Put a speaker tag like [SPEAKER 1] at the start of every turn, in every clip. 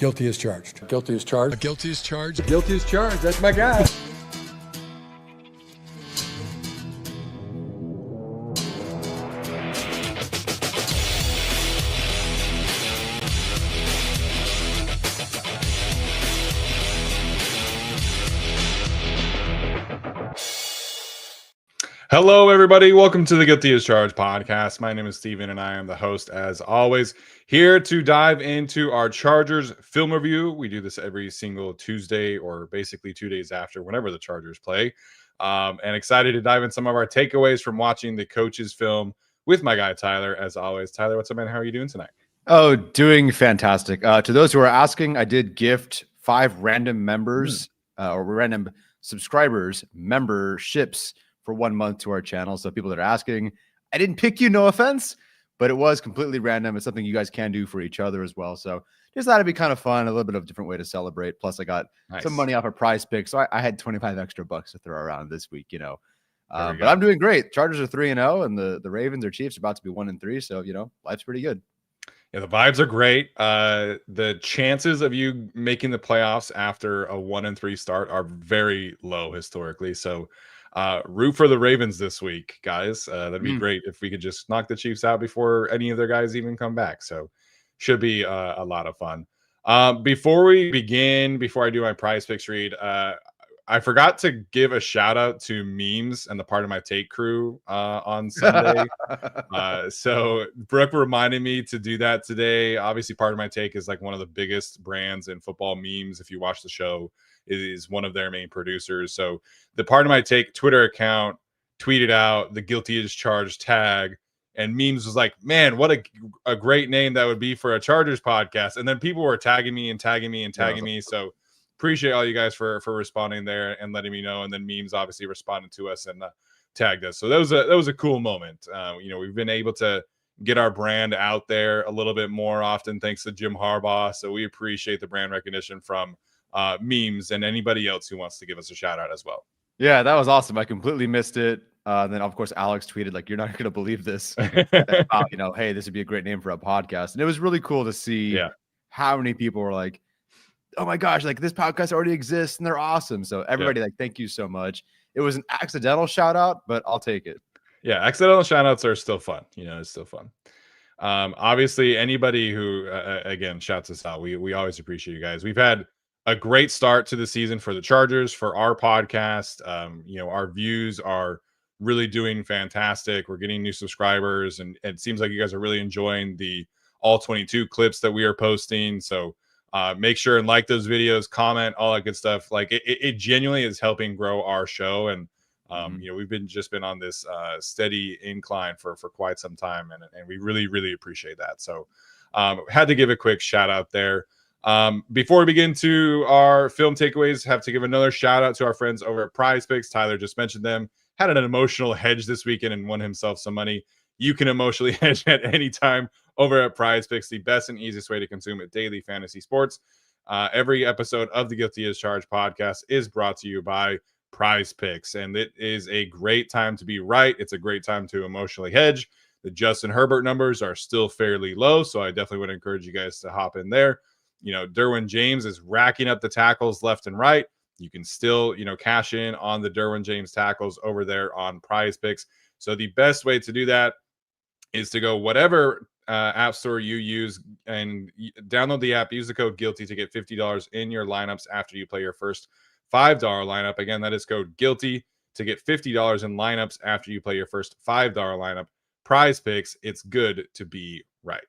[SPEAKER 1] Guilty as charged. Guilty as charged.
[SPEAKER 2] Guilty as charged.
[SPEAKER 1] Guilty as charged. That's my guy.
[SPEAKER 3] Hello, everybody. Welcome to the Guilty as Charged podcast. My name is Steven, and I am the host, as always, here to dive into our Chargers film review. We do this every single Tuesday, or basically 2 days after, whenever the Chargers play. And excited to dive in some of our takeaways from watching the coaches film with my guy, Tyler, as always. Tyler, what's up, man? How are you doing tonight?
[SPEAKER 4] Oh, doing fantastic. To those who are asking, I did gift 5 random members or random subscribers memberships for 1 month to our channel. So people that are asking, I didn't pick you, no offense, but it was completely random. It's something you guys can do for each other as well. So just thought it'd be kind of fun, a little bit of a different way to celebrate. Plus I got some money off a prize pick. So I had 25 extra bucks to throw around this week, you know. But I'm doing great. Chargers are 3-0 and the Ravens or Chiefs are about to be 1-3. So, you know, life's pretty good.
[SPEAKER 3] Yeah, the vibes are great. The chances of you making the playoffs after a 1-3 start are very low historically. So root for the Ravens this week, guys. That'd be great if we could just knock the Chiefs out before any of their guys even come back. So should be a lot of fun. Before we begin, before I do my prize picks read, I forgot to give a shout out to Memes and the Part of My Take crew on Sunday. So Brooke reminded me to do that today. Obviously, Part of My Take is like one of the biggest brands in football memes. If you watch the show, it is one of their main producers. So the Part of My Take Twitter account tweeted out the Guilty as Charged tag, and Memes was like, man, what a great name that would be for a Chargers podcast. And then people were tagging me and tagging me and tagging me. So appreciate all you guys for responding there and letting me know. And then Memes obviously responded to us and tagged us. So that was a cool moment. You know, we've been able to get our brand out there a little bit more often thanks to Jim Harbaugh. So we appreciate the brand recognition from Memes and anybody else who wants to give us a shout out as well.
[SPEAKER 4] Yeah, that was awesome. I completely missed it. Then of course Alex tweeted like, "You're not going to believe this." About, you know, hey, this would be a great name for a podcast, and it was really cool to see how many people were like, "Oh my gosh, like this podcast already exists and they're awesome." So everybody, like, thank you so much. It was an accidental shout out, but I'll take it.
[SPEAKER 3] Yeah, accidental shout outs are still fun. You know, it's still fun. Obviously, anybody who again shouts us out, we always appreciate you guys. We've had a great start to the season for the Chargers, for our podcast. You know, our views are really doing fantastic. We're getting new subscribers, and it seems like you guys are really enjoying the all 22 clips that we are posting. So make sure and like those videos, comment, all that good stuff. Like it genuinely is helping grow our show. And you know, we've been on this steady incline for quite some time, and we really appreciate that. So had to give a quick shout out there. Before we begin to our film takeaways, have to give another shout out to our friends over at Prize Picks. Tyler just mentioned them. Had an emotional hedge this weekend and won himself some money. You can emotionally hedge at any time over at Prize Picks, the best and easiest way to consume daily fantasy sports. Every episode of the Guilty as Charged podcast is brought to you by Prize Picks, and it is a great time to be right. It's a great time to emotionally hedge. The Justin Herbert numbers are still fairly low, so I definitely would encourage you guys to hop in there. You know, Derwin James is racking up the tackles left and right. You can still, you know, cash in on the Derwin James tackles over there on Prize Picks. So the best way to do that is to go whatever app store you use and download the app. Use the code GUILTY to get $50 in your lineups after you play your first $5 lineup. Again, that is code GUILTY to get $50 in lineups after you play your first $5 lineup. Prize Picks, it's good to be right.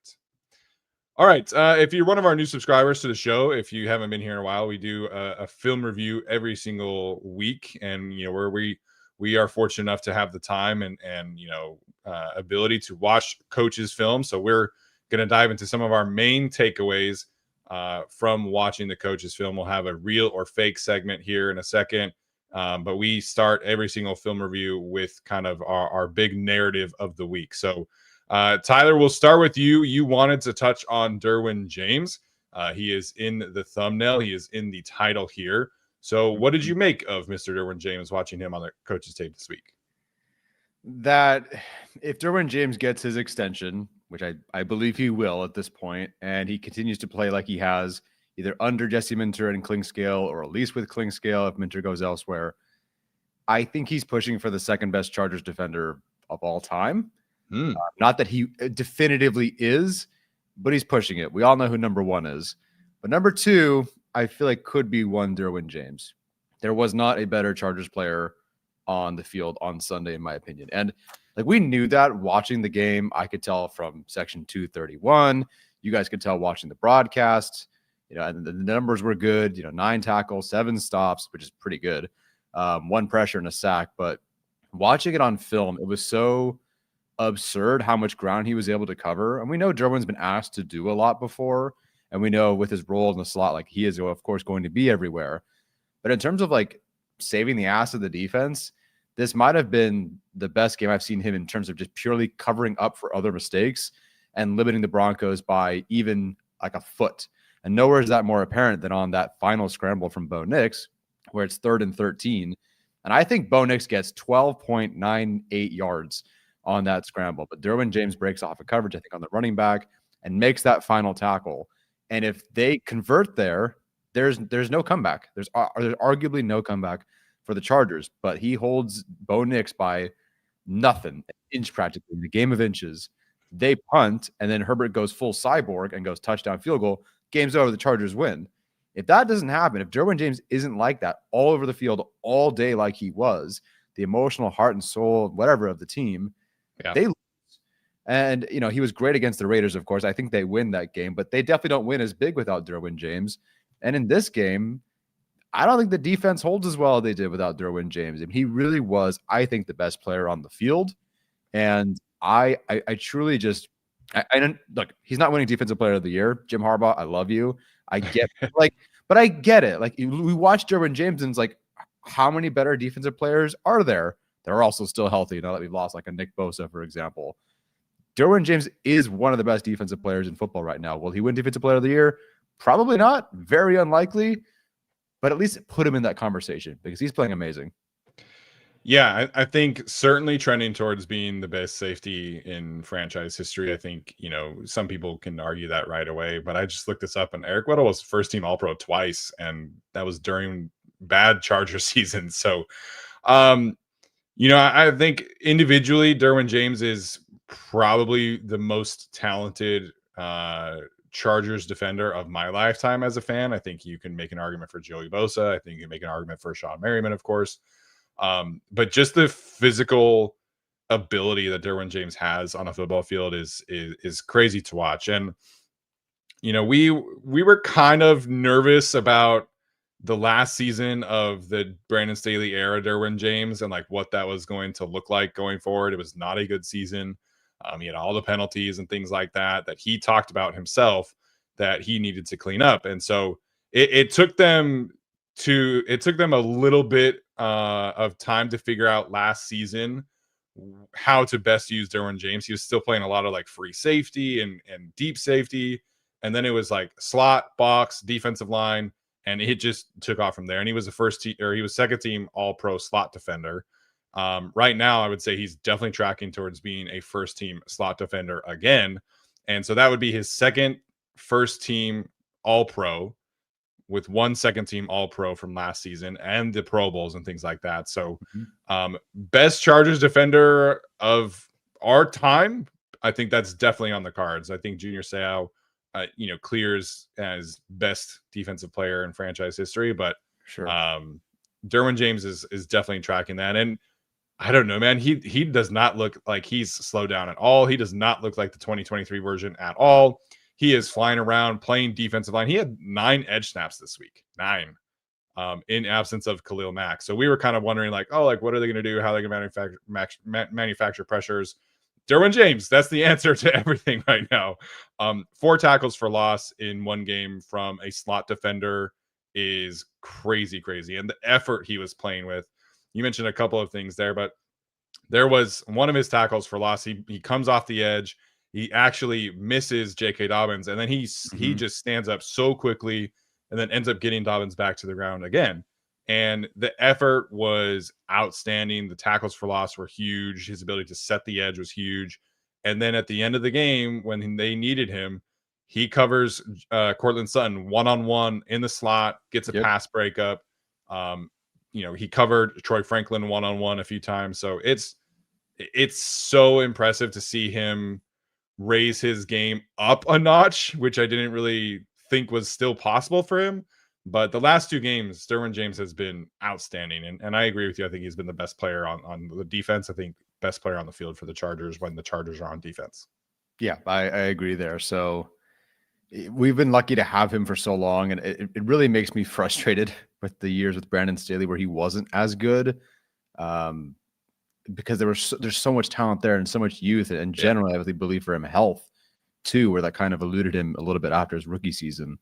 [SPEAKER 3] All right. If you're one of our new subscribers to the show, if you haven't been here in a while, we do a film review every single week, and you know, where we are fortunate enough to have the time and you know, ability to watch coaches' film. So we're going to dive into some of our main takeaways from watching the coaches' film. We'll have a real or fake segment here in a second, but we start every single film review with kind of our big narrative of the week. So Tyler, we'll start with you. You wanted to touch on Derwin James. He is in the thumbnail. He is in the title here. So what did you make of Mr. Derwin James watching him on the coach's tape this week?
[SPEAKER 4] That if Derwin James gets his extension, which I believe he will at this point, and he continues to play like he has, either under Jesse Minter and Klingscale or at least with Klingscale if Minter goes elsewhere. I think he's pushing for the second best Chargers defender of all time. Not that he definitively is, but he's pushing it. We all know who number one is. But number two, I feel like could be one Derwin James. There was not a better Chargers player on the field on Sunday, in my opinion. And like we knew that watching the game. I could tell from section 231. You guys could tell watching the broadcast. And the numbers were good. 9 tackles, 7 stops, which is pretty good. 1 pressure and a sack. But watching it on film, it was so absurd how much ground he was able to cover. And we know Derwin's been asked to do a lot before. And we know with his role in the slot, like he is, of course, going to be everywhere. But in terms of like saving the ass of the defense, this might have been the best game I've seen him in terms of just purely covering up for other mistakes and limiting the Broncos by even like a foot. And nowhere is that more apparent than on that final scramble from Bo Nix, where it's 3rd and 13. And I think Bo Nix gets 12.98 yards on that scramble. But Derwin James breaks off a coverage, I think, on the running back and makes that final tackle. And if they convert there's no comeback. There's arguably no comeback for the Chargers. But he holds Bo Nix by nothing, an inch practically, the game of inches. They punt, and then Herbert goes full cyborg and goes touchdown field goal. Game's over. The Chargers win. If that doesn't happen, if Derwin James isn't like that all over the field all day like he was, the emotional heart and soul, whatever, of the team, they lose. And, he was great against the Raiders, of course. I think they win that game, but they definitely don't win as big without Derwin James. And in this game, I don't think the defense holds as well as they did without Derwin James. And he really was, I think, the best player on the field. And I truly just, I don't look, he's not winning defensive player of the year. Jim Harbaugh, I love you. I get but I get it. Like we watched Derwin James and it's like, how many better defensive players are there? They're also still healthy now that we've lost like a Nick Bosa, for example. Derwin James is one of the best defensive players in football right now. Will he win defensive player of the year? Probably not. Very unlikely. But at least put him in that conversation because he's playing amazing.
[SPEAKER 3] Yeah, I think certainly trending towards being the best safety in franchise history. I think, some people can argue that right away, but I just looked this up and Eric Weddle was first team All-Pro twice, and that was during bad Charger seasons. So, I think individually, Derwin James is probably the most talented Chargers defender of my lifetime as a fan. I think you can make an argument for Joey Bosa. I think you can make an argument for Sean Merriman, of course. But just the physical ability that Derwin James has on a football field is crazy to watch. And we were kind of nervous about the last season of the Brandon Staley era Derwin James and like what that was going to look like going forward. It was not a good season. He had all the penalties and things like that he talked about himself that he needed to clean up. And so it took them a little bit of time to figure out last season how to best use Derwin James. He was still playing a lot of like free safety and deep safety. And then it was like slot, box, defensive line, and it just took off from there. And he was he was second team All-Pro slot defender. Right now, I would say he's definitely tracking towards being a first team slot defender again. And so that would be his second first team All-Pro with 1 second team All-Pro from last season and the Pro Bowls and things like that. So best Chargers defender of our time, I think that's definitely on the cards. I think Junior Seau, clears as best defensive player in franchise history, but
[SPEAKER 4] sure.
[SPEAKER 3] Derwin James is definitely tracking that. And I don't know, man. He does not look like he's slowed down at all. He does not look like the 2023 version at all. He is flying around, playing defensive line. He had 9 edge snaps this week, 9, in absence of Khalil Mack. So we were kind of wondering, like, what are they going to do? How are they going to manufacture pressures? Derwin James, that's the answer to everything right now. 4 tackles for loss in one game from a slot defender is crazy. And the effort he was playing with. You mentioned a couple of things there, but there was one of his tackles for loss. He comes off the edge. He actually misses J.K. Dobbins, and then he just stands up so quickly and then ends up getting Dobbins back to the ground again. And the effort was outstanding. The tackles for loss were huge. His ability to set the edge was huge. And then at the end of the game, when they needed him, He covers Cortland Sutton one-on-one in the slot, gets a pass breakup. He covered Troy Franklin one-on-one a few times. So it's so impressive to see him raise his game up a notch, which I didn't really think was still possible for him. But the last 2 games, Derwin James has been outstanding. And I agree with you. I think he's been the best player on the defense. I think best player on the field for the Chargers when the Chargers are on defense.
[SPEAKER 4] Yeah, I agree there. So we've been lucky to have him for so long. And it really makes me frustrated with the years with Brandon Staley where he wasn't as good. Because there's so much talent there and so much youth. And generally, I really believe for him health too, where that kind of eluded him a little bit after his rookie season.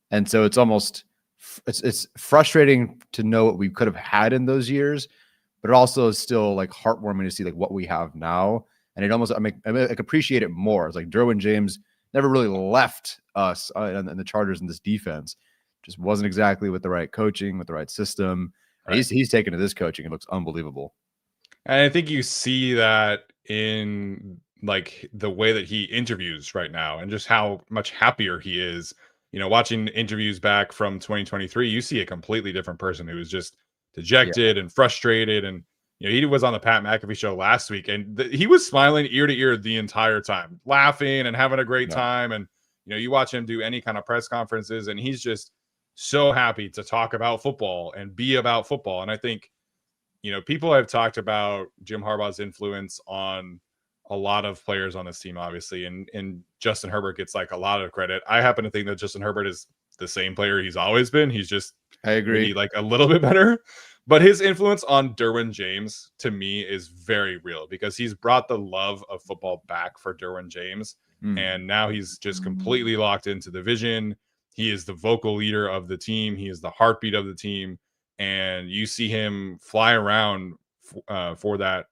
[SPEAKER 4] And so it's frustrating to know what we could have had in those years, but it also is still like heartwarming to see like what we have now. And it almost, I appreciate it more. It's like Derwin James never really left us and the Chargers in this defense. Just wasn't exactly with the right coaching, with the right system. Right. He's taken to this coaching. It looks unbelievable.
[SPEAKER 3] And I think you see that in like the way that he interviews right now and just how much happier he is. Watching interviews back from 2023, you see a completely different person who was just dejected and frustrated. And, he was on the Pat McAfee show last week and he was smiling ear to ear the entire time, laughing and having a great time. And, you watch him do any kind of press conferences and he's just so happy to talk about football and be about football. And I think, people have talked about Jim Harbaugh's influence on a lot of players on this team, obviously, and Justin Herbert gets like a lot of credit. I happen to think that Justin Herbert is the same player he's always been. He's just,
[SPEAKER 4] I agree,
[SPEAKER 3] like a little bit better. But his influence on Derwin James to me is very real because he's brought the love of football back for Derwin James, and now he's just completely locked into the vision. He is the vocal leader of the team. He is the heartbeat of the team, and you see him fly around for that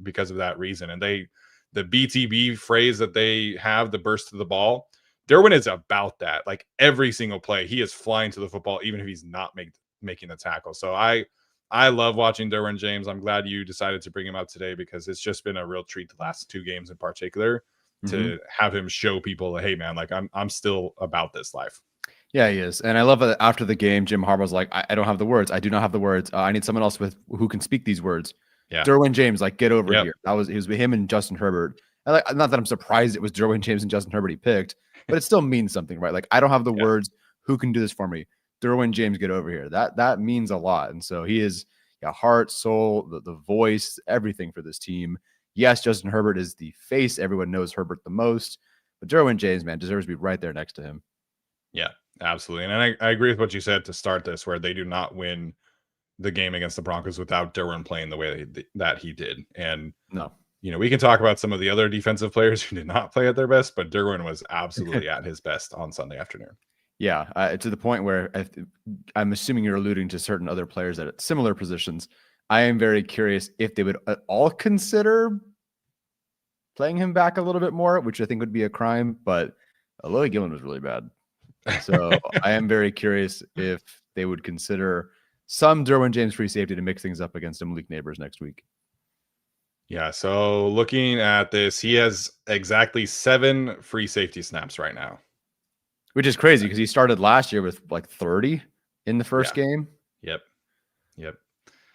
[SPEAKER 3] because of that reason. And the BTB phrase that they have, the burst to the ball, Derwin is about that. Like every single play, he is flying to the football, even if he's not making the tackle. So I love watching Derwin James. I'm glad you decided to bring him up today because it's just been a real treat the last 2 games in particular to have him show people, hey man, like I'm still about this life.
[SPEAKER 4] Yeah, he is. And I love that after the game, Jim Harbaugh's like, I don't have the words. I do not have the words. I need someone else who can speak these words. Yeah. Derwin James, like, get over here. It was with him and Justin Herbert. And not that I'm surprised it was Derwin James and Justin Herbert he picked, but it still means something, right? Like, I don't have the words. Who can do this for me? Derwin James, get over here. That means a lot. And so he is heart, soul, the voice, everything for this team. Yes, Justin Herbert is the face. Everyone knows Herbert the most. But Derwin James, man, deserves to be right there next to him.
[SPEAKER 3] Yeah, absolutely. And I agree with what you said to start this, where they do not win the game against the Broncos without Derwin playing the way that he did. And we can talk about some of the other defensive players who did not play at their best, but Derwin was absolutely at his best on Sunday afternoon.
[SPEAKER 4] Yeah, to the point where I'm assuming you're alluding to certain other players at similar positions. I am very curious if they would at all consider playing him back a little bit more, which I think would be a crime, but Aloy Gillen was really bad. So I am very curious if they would consider some Derwin James free safety to mix things up against Malik Neighbors next week.
[SPEAKER 3] Yeah, so looking at this, he has exactly 7 free safety snaps right now.
[SPEAKER 4] Which is crazy because he started last year with like 30 in the first game.
[SPEAKER 3] Yep.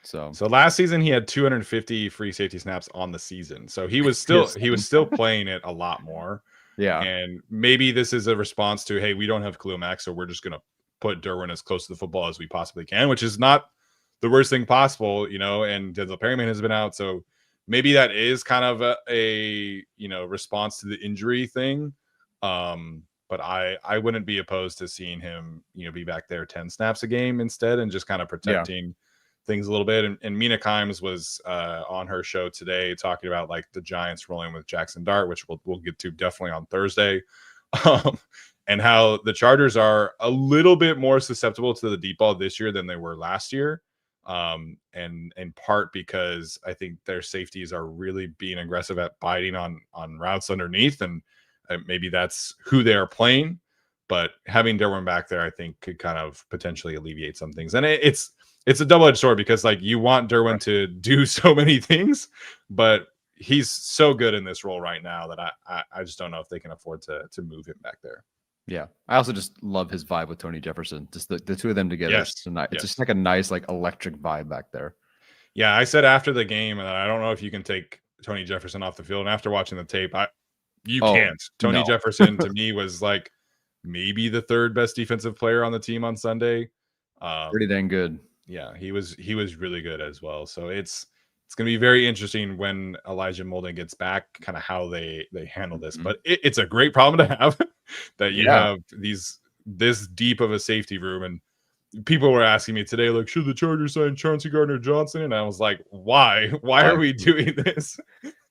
[SPEAKER 3] So
[SPEAKER 4] So
[SPEAKER 3] last season he had 250 free safety snaps on the season. So he was still playing it a lot more.
[SPEAKER 4] Yeah.
[SPEAKER 3] And maybe this is a response to, hey, we don't have Khalil Mack, so we're just going to put Derwin as close to the football as we possibly can, which is not the worst thing possible, and Denzel Perryman has been out. So maybe that is kind of a response to the injury thing. But I wouldn't be opposed to seeing him, be back there 10 snaps a game instead and just kind of protecting things a little bit. And Mina Kimes was on her show today talking about like the Giants rolling with Jackson Dart, which we'll get to definitely on Thursday, and how the Chargers are a little bit more susceptible to the deep ball this year than they were last year. And in part because I think their safeties are really being aggressive at biting on routes underneath, and maybe that's who they are playing. But having Derwin back there, I think, could kind of potentially alleviate some things. And it's a double-edged sword because like you want Derwin to do so many things, but he's so good in this role right now that I just don't know if they can afford to move him back there.
[SPEAKER 4] Yeah, I also just love his vibe with Tony Jefferson. Just the two of them together.
[SPEAKER 3] Yes.
[SPEAKER 4] It's just like a nice, like electric vibe back there.
[SPEAKER 3] Yeah, I said after the game that I don't know if you can take Tony Jefferson off the field. And after watching the tape, you can't. Tony Jefferson to me was like maybe the third best defensive player on the team on Sunday.
[SPEAKER 4] Pretty dang good.
[SPEAKER 3] Yeah, he was really good as well. So it's going to be very interesting when Elijah Molden gets back, kind of how they handle this. But it's a great problem to have that you have this deep of a safety room. And people were asking me today, like, should the Chargers sign Chauncey Gardner-Johnson? And I was like, why? Why are we doing this?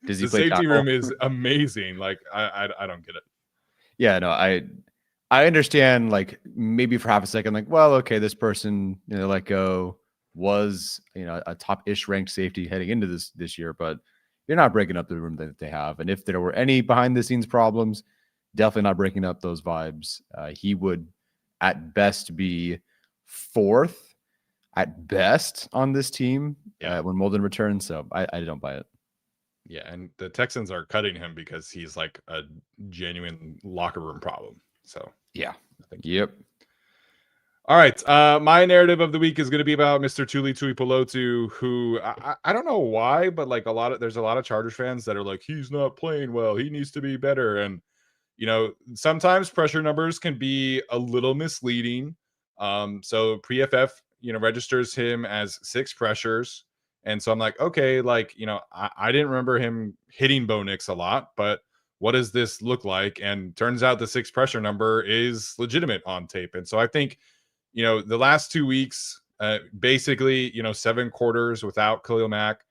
[SPEAKER 3] The safety room is amazing. Like, I don't get it.
[SPEAKER 4] Yeah, no, I understand, like, maybe for half a second, like, well, okay, this person, let go was, a top-ish ranked safety heading into this year, but you're not breaking up the room that they have. And if there were any behind-the-scenes problems, definitely not breaking up those vibes. He would, at best, be fourth at best on this team when Molden returns. So I don't buy it.
[SPEAKER 3] Yeah, and the Texans are cutting him because he's like a genuine locker room problem. So
[SPEAKER 4] yeah, yep.
[SPEAKER 3] All right, my narrative of the week is going to be about Mr. Tuli Tuipulotu, who I don't know why, but like there's a lot of Chargers fans that are like, he's not playing well, he needs to be better, and sometimes pressure numbers can be a little misleading. So PFF registers him as 6 pressures, and so I'm like, okay, like I didn't remember him hitting Bo Nix a lot, but what does this look like? And turns out the 6 pressure number is legitimate on tape. And so I think, the last 2 weeks, basically, 7 quarters without Khalil Mack,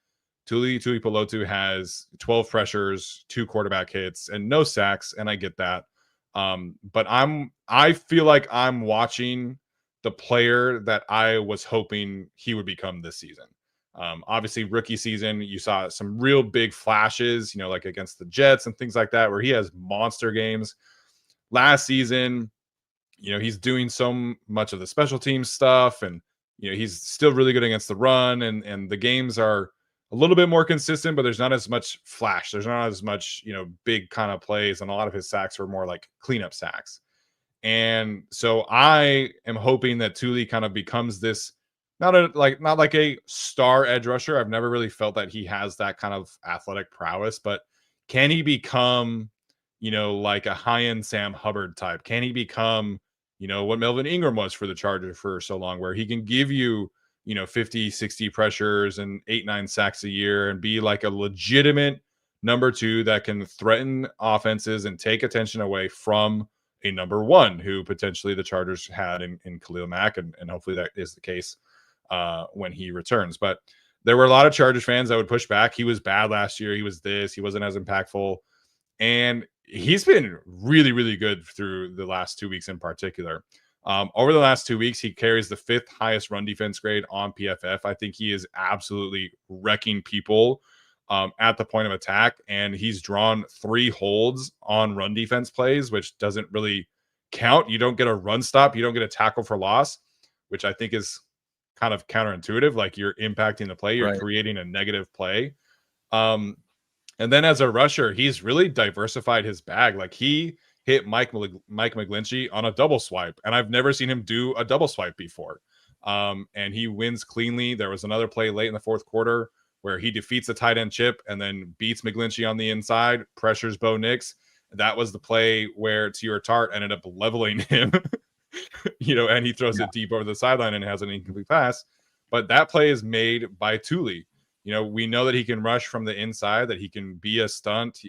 [SPEAKER 3] Tuli Tuipulotu has 12 pressures, 2 quarterback hits, and no sacks. And I get that. But I feel like I'm watching the player that I was hoping he would become this season. Obviously, rookie season, you saw some real big flashes, like against the Jets and things like that, where he has monster games. Last season, he's doing so much of the special teams stuff, and he's still really good against the run, and the games are a little bit more consistent, but there's not as much flash. There's not as much, big kind of plays, and a lot of his sacks were more like cleanup sacks. And so I am hoping that Tuli kind of becomes this not like a star edge rusher. I've never really felt that he has that kind of athletic prowess, but can he become, like a high-end Sam Hubbard type? Can he become, what Melvin Ingram was for the Chargers for so long, where he can give you, 50, 60 pressures and 8-9 sacks a year and be like a legitimate number 2 that can threaten offenses and take attention away from a number 1 who potentially the Chargers had in Khalil Mack, and hopefully that is the case when he returns. But there were a lot of Chargers fans that would push back. He was bad last year. He wasn't as impactful. And he's been really, really good through the last 2 weeks in particular. Over the last 2 weeks, he carries the 5th highest run defense grade on PFF. I think he is absolutely wrecking people at the point of attack. And he's drawn 3 holds on run defense plays, which doesn't really count. You don't get a run stop. You don't get a tackle for loss, which I think is kind of counterintuitive. Like, you're impacting the play, you're creating a negative play. And then as a rusher, he's really diversified his bag. Like, he hit Mike McGlinchey on a double swipe, and I've never seen him do a double swipe before. And he wins cleanly. There was another play late in the 4th quarter where he defeats a tight end chip and then beats McGlinchey on the inside, pressures Bo Nix. That was the play where Tier Tart ended up leveling him. And he throws it deep over the sideline and has an incomplete pass. But that play is made by Tuli. We know that he can rush from the inside, that he can be a stunt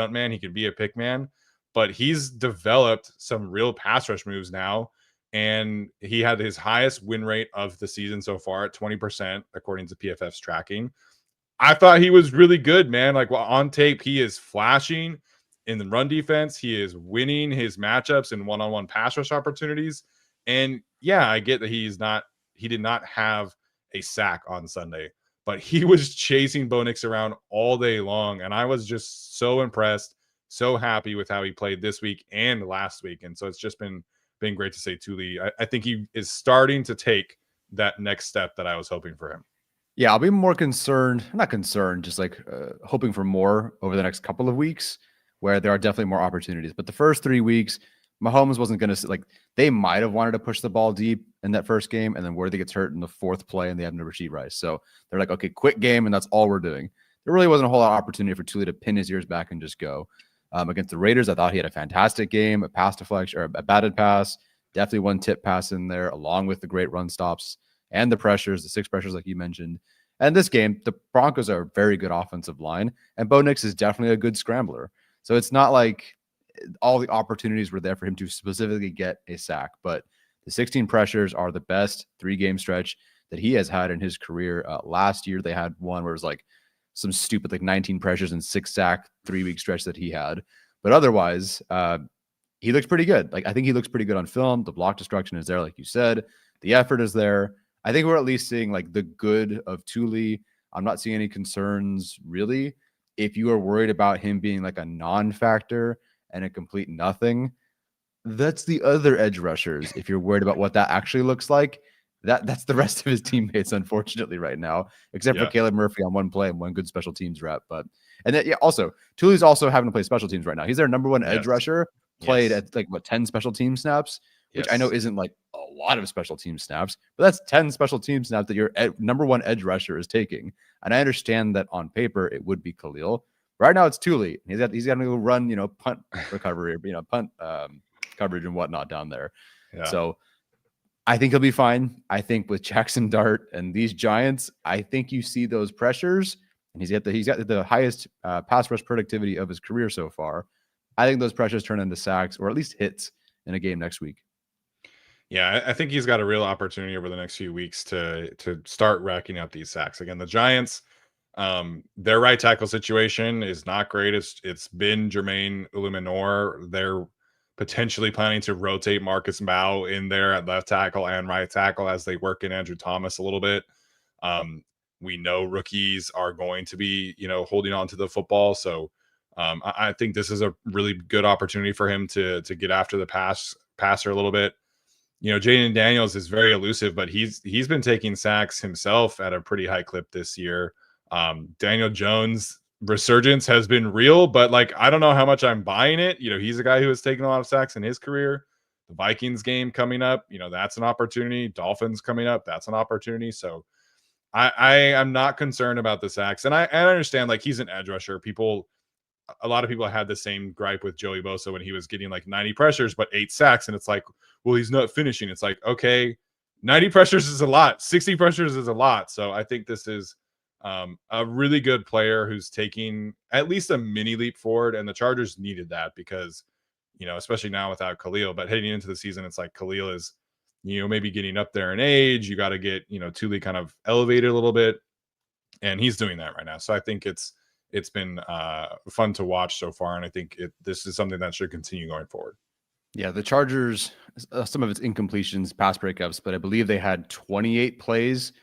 [SPEAKER 3] man, he can be a pick man, but he's developed some real pass rush moves now. And he had his highest win rate of the season so far at 20%, according to PFF's tracking. I thought he was really good, man. Like, on tape, he is flashing in the run defense. He is winning his matchups and one-on-one pass rush opportunities. And yeah, I get that he did not have a sack on Sunday, but he was chasing Bo Nix around all day long. And I was just so impressed, so happy with how he played this week and last week. And so it's just been great to say Tuli. I think he is starting to take that next step that I was hoping for him.
[SPEAKER 4] Yeah, I'll be more concerned. Not concerned, just like hoping for more over the next couple of weeks, where there are definitely more opportunities. But the first 3 weeks, Mahomes wasn't going to like. They might have wanted to push the ball deep in that first game, and then Worthy gets hurt in the fourth play, and they have no Rashid Rice. So they're like, okay, quick game, and that's all we're doing. There really wasn't a whole lot of opportunity for Tuli to pin his ears back and just go. Against the Raiders, I thought he had a fantastic game, a pass deflection or a batted pass, definitely one tip pass in there, along with the great run stops and the pressures, the 6 pressures, like you mentioned. And this game, the Broncos are a very good offensive line, and Bo Nix is definitely a good scrambler. So it's not like all the opportunities were there for him to specifically get a sack, but the 16 pressures are the best 3-game stretch that he has had in his career. Last year, they had one where it was like some stupid, like 19 pressures and 6 sack 3-week stretch that he had. But otherwise, he looks pretty good. Like, I think he looks pretty good on film. The block destruction is there, like you said. The effort is there. I think we're at least seeing like the good of Tuli. I'm not seeing any concerns really. If you are worried about him being like a non-factor and a complete nothing, that's the other edge rushers. If you're worried about what that actually looks like, that's the rest of his teammates, unfortunately, right now, except for Caleb Murphy on one play and one good special teams rep. But and then also Tuli's also having to play special teams right now. He's their number one edge rusher, played at like 10 special team snaps, which I know isn't like a lot of special team snaps, but that's 10 special team snaps that your number one edge rusher is taking. And I understand that on paper it would be Khalil. Right now it's Tuli. He's got to go run, punt recovery, punt coverage and whatnot down there. Yeah. So I think he'll be fine. I think with Jackson Dart and these Giants, I think you see those pressures, and he's got the highest pass rush productivity of his career so far. I think those pressures turn into sacks or at least hits in a game next week.
[SPEAKER 3] Yeah, I think he's got a real opportunity over the next few weeks to start racking up these sacks. Again, the Giants, their right tackle situation is not great. It's been Jermaine Ulumenor. They're potentially planning to rotate Marcus Mao in there at left tackle and right tackle as they work in Andrew Thomas a little bit. We know rookies are going to be, holding on to the football. So I think this is a really good opportunity for him to get after the passer a little bit. Jaden Daniels is very elusive, but he's been taking sacks himself at a pretty high clip this year. Daniel Jones' resurgence has been real, but like, I don't know how much I'm buying it. He's a guy who has taken a lot of sacks in his career. The Vikings game coming up, that's an opportunity. Dolphins coming up, that's an opportunity. So I am not concerned about the sacks. And I understand, like, he's an edge rusher. A lot of people had the same gripe with Joey Bosa when he was getting like 90 pressures, but 8 sacks. And it's like, well, he's not finishing. It's like, okay, 90 pressures is a lot. 60 pressures is a lot. So I think this is a really good player who's taking at least a mini leap forward. And the Chargers needed that because, especially now without Khalil, but heading into the season, it's like Khalil is, maybe getting up there in age. You got to get, Tuli kind of elevated a little bit. And he's doing that right now. So I think it's been fun to watch so far, and I think this is something that should continue going forward.
[SPEAKER 4] Yeah, the Chargers, some of its incompletions, pass breakups, but I believe they had 28 plays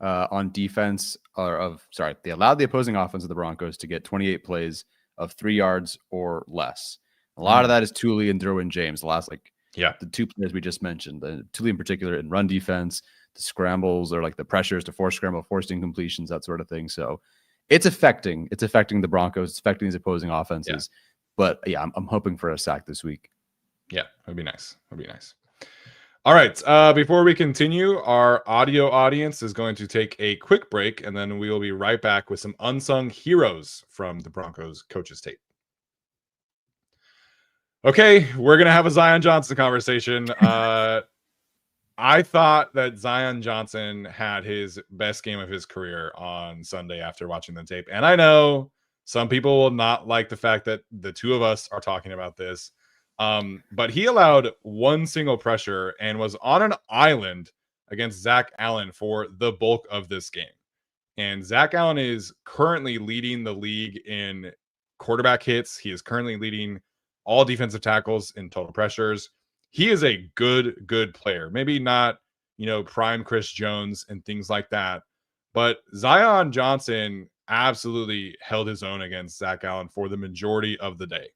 [SPEAKER 4] on defense, they allowed the opposing offense of the Broncos to get 28 plays of 3 yards or less. A lot of that is Tuli and Derwin James. The 2 players we just mentioned, Tuli in particular in run defense, the scrambles or like the pressures to force scramble, forced incompletions, that sort of thing. So it's affecting the Broncos, it's affecting these opposing offenses. Yeah. But yeah, I'm hoping for a sack this week.
[SPEAKER 3] Yeah, it'd be nice. All right. Before we continue, our audio audience is going to take a quick break, and then we will be right back with some unsung heroes from the Broncos coaches tape. Okay, we're going to have a Zion Johnson conversation. I thought that Zion Johnson had his best game of his career on Sunday after watching the tape. And I know some people will not like the fact that the two of us are talking about this. But he allowed one single pressure and was on an island against Zach Allen for the bulk of this game. And Zach Allen is currently leading the league in quarterback hits. He is currently leading all defensive tackles in total pressures. He is a good player. Maybe not, prime Chris Jones and things like that. But Zion Johnson absolutely held his own against Zach Allen for the majority of the day.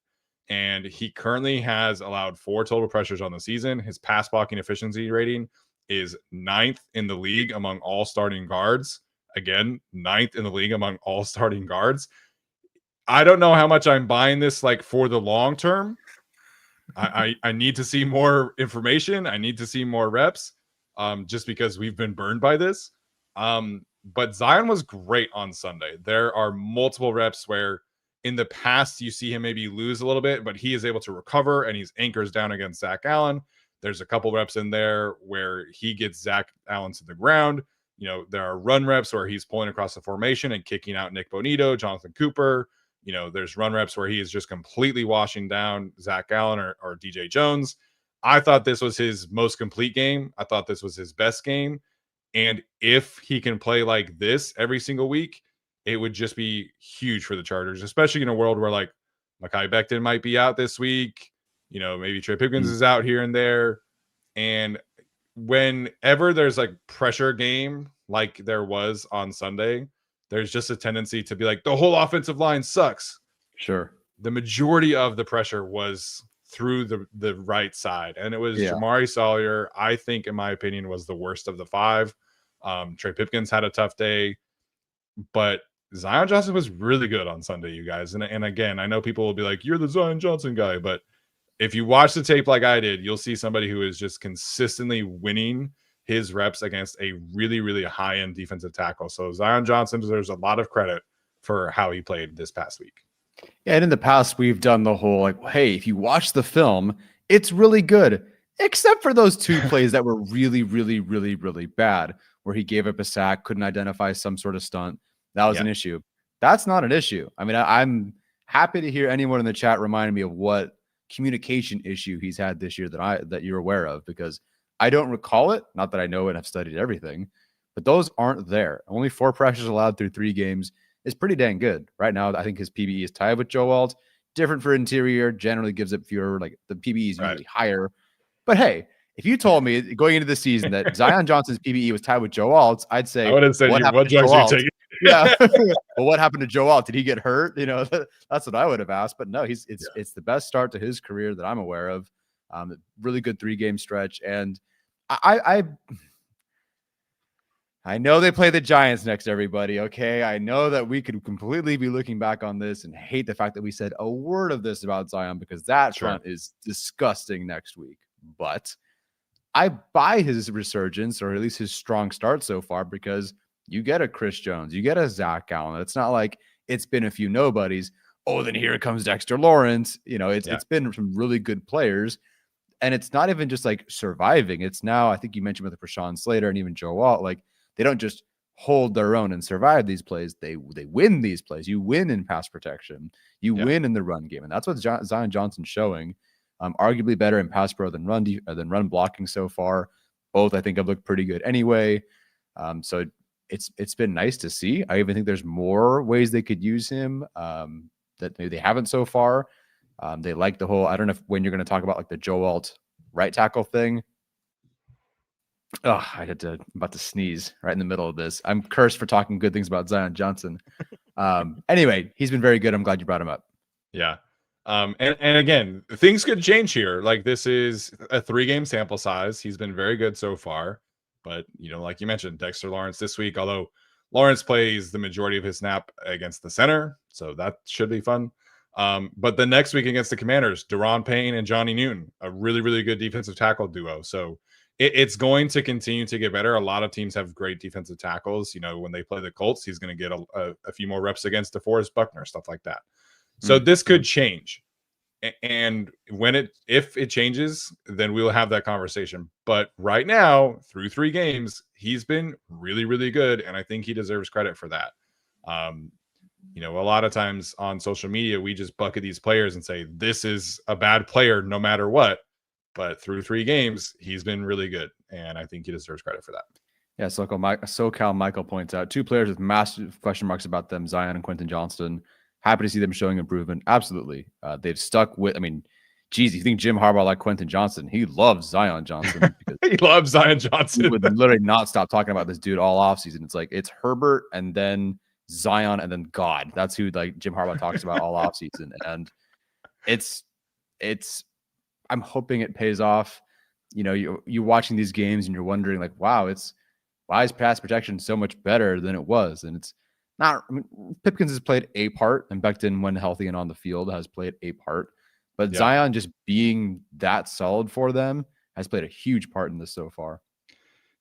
[SPEAKER 3] And he currently has allowed 4 total pressures on the season. His pass blocking efficiency rating is 9th in the league among all starting guards. again, 9th in the league among all starting guards. I don't know how much I'm buying this like for the long term. I need to see more information. I need to see more reps, just because we've been burned by this. But Zion was great on Sunday. There are multiple reps where in the past you see him maybe lose a little bit, but he is able to recover and he's anchors down against Zach Allen. There's a couple reps in there where he gets Zach Allen to the ground. There are run reps where he's pulling across the formation and kicking out Nick Bonito, Jonathan Cooper. There's run reps where he is just completely washing down Zach Allen or DJ Jones. I thought this was his most complete game. I thought this was his best game. And if he can play like this every single week, it would just be huge for the Chargers, especially in a world where like Mekhi Becton might be out this week. Maybe Trey Pipkins is out here and there. And whenever there's like pressure game like there was on Sunday, there's just a tendency to be like, the whole offensive line sucks.
[SPEAKER 4] Sure.
[SPEAKER 3] The majority of the pressure was through the right side. And it was Jamari Sawyer, I think, in my opinion, was the worst of the 5. Trey Pipkins had a tough day. But Zion Johnson was really good on Sunday, you guys. And again, I know people will be like, you're the Zion Johnson guy. But if you watch the tape like I did, you'll see somebody who is just consistently winning his reps against a really, really high-end defensive tackle. So Zion Johnson deserves a lot of credit for how he played this past week.
[SPEAKER 4] Yeah, and in the past, we've done the whole like, hey, if you watch the film, it's really good, except for those 2 plays that were really, really, really, really bad, where he gave up a sack, couldn't identify some sort of stunt. That was an issue. That's not an issue. I mean, I'm happy to hear anyone in the chat reminding me of what communication issue he's had this year that you're aware of, because I don't recall it. Not that I know it. I've studied everything, but those aren't there. Only 4 pressures allowed through 3 games is pretty dang good. Right now, I think his PBE is tied with Joe Alt. Different for interior, generally gives up fewer. Like the PBE is usually higher. But hey, if you told me going into the season that Zion Johnson's PBE was tied with Joe Alt's, I'd say,
[SPEAKER 3] I would have said, what drugs are you taking?
[SPEAKER 4] Yeah. Well, what happened to Joe Alt? Did he get hurt? That's what I would have asked. But no, it's the best start to his career that I'm aware of. Really good 3-game stretch. And I know they play the Giants next, everybody. Okay. I know that we could completely be looking back on this and hate the fact that we said a word of this about Zion, because that front is disgusting next week. But I buy his resurgence, or at least his strong start so far, because you get a Chris Jones, you get a Zach Allen. It's not like it's been a few nobodies. Oh, then here comes Dexter Lawrence. It's been some really good players. And it's not even just like surviving. It's now, I think you mentioned with Rashawn Slater and even Joe Alt, like they don't just hold their own and survive these plays. They win these plays. You win in pass protection. You win in the run game. And that's what Zion Johnson's showing. Arguably better in pass pro than run blocking so far. Both, I think, have looked pretty good anyway. So it's been nice to see. I even think there's more ways they could use him that maybe they haven't so far. They like the whole, I don't know when you're going to talk about like the Joe Alt right tackle thing. Oh, I'm about to sneeze right in the middle of this. I'm cursed for talking good things about Zion Johnson. Anyway, he's been very good. I'm glad you brought him up.
[SPEAKER 3] Yeah. And again, things could change here. Like this is a 3-game sample size. He's been very good so far. But, like you mentioned, Dexter Lawrence this week, although Lawrence plays the majority of his snap against the center. So that should be fun. But the next week against the Commanders, Deron Payne and Johnny Newton, a really, really good defensive tackle duo. So it's going to continue to get better. A lot of teams have great defensive tackles. When they play the Colts, he's going to get a few more reps against DeForest Buckner, stuff like that. So this could change. And if it changes, then we'll have that conversation. But right now, through 3 games, he's been really, really good. And I think he deserves credit for that. A lot of times on social media, we just bucket these players and say, this is a bad player no matter what. But through 3 games, he's been really good. And I think he deserves credit for that.
[SPEAKER 4] Yeah, SoCal Michael points out 2 players with massive question marks about them, Zion and Quentin Johnston. Happy to see them showing improvement. Absolutely. They've stuck with, geez, you think Jim Harbaugh like Quentin Johnson? He loves Zion Johnson.
[SPEAKER 3] He loves Zion Johnson.
[SPEAKER 4] He would literally not stop talking about this dude all offseason. It's like, it's Herbert and then Zion and then God. That's who like Jim Harbaugh talks about all offseason. And it's I'm hoping it pays off. You're watching these games and you're wondering like, wow, it's why is pass protection so much better than it was? And it's not. I mean, Pipkins has played a part, and Becton, when healthy and on the field, has played a part. But Zion just being that solid for them has played a huge part in this so far.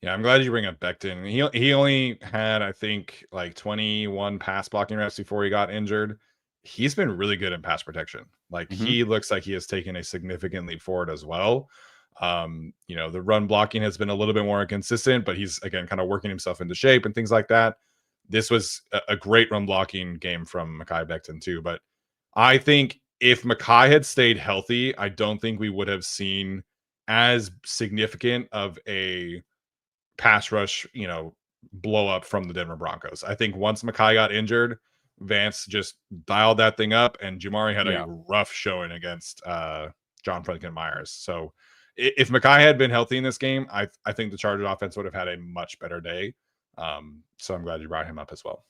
[SPEAKER 3] Yeah, I'm glad you bring up Becton. He only had, I think, like 21 pass blocking reps before he got injured. He's been really good in pass protection. Like he looks like he has taken a significant leap forward as well. The run blocking has been a little bit more inconsistent, but he's again kind of working himself into shape and things like that. This was a great run blocking game from Mekhi Becton too. But I think if Mekhi had stayed healthy, I don't think we would have seen as significant of a pass rush, blow up from the Denver Broncos. I think once Mekhi got injured, Vance just dialed that thing up, and Jamari had a rough showing against John Franklin Myers. So if Mekhi had been healthy in this game, I think the Chargers offense would have had a much better day. So I'm glad you brought him up as well.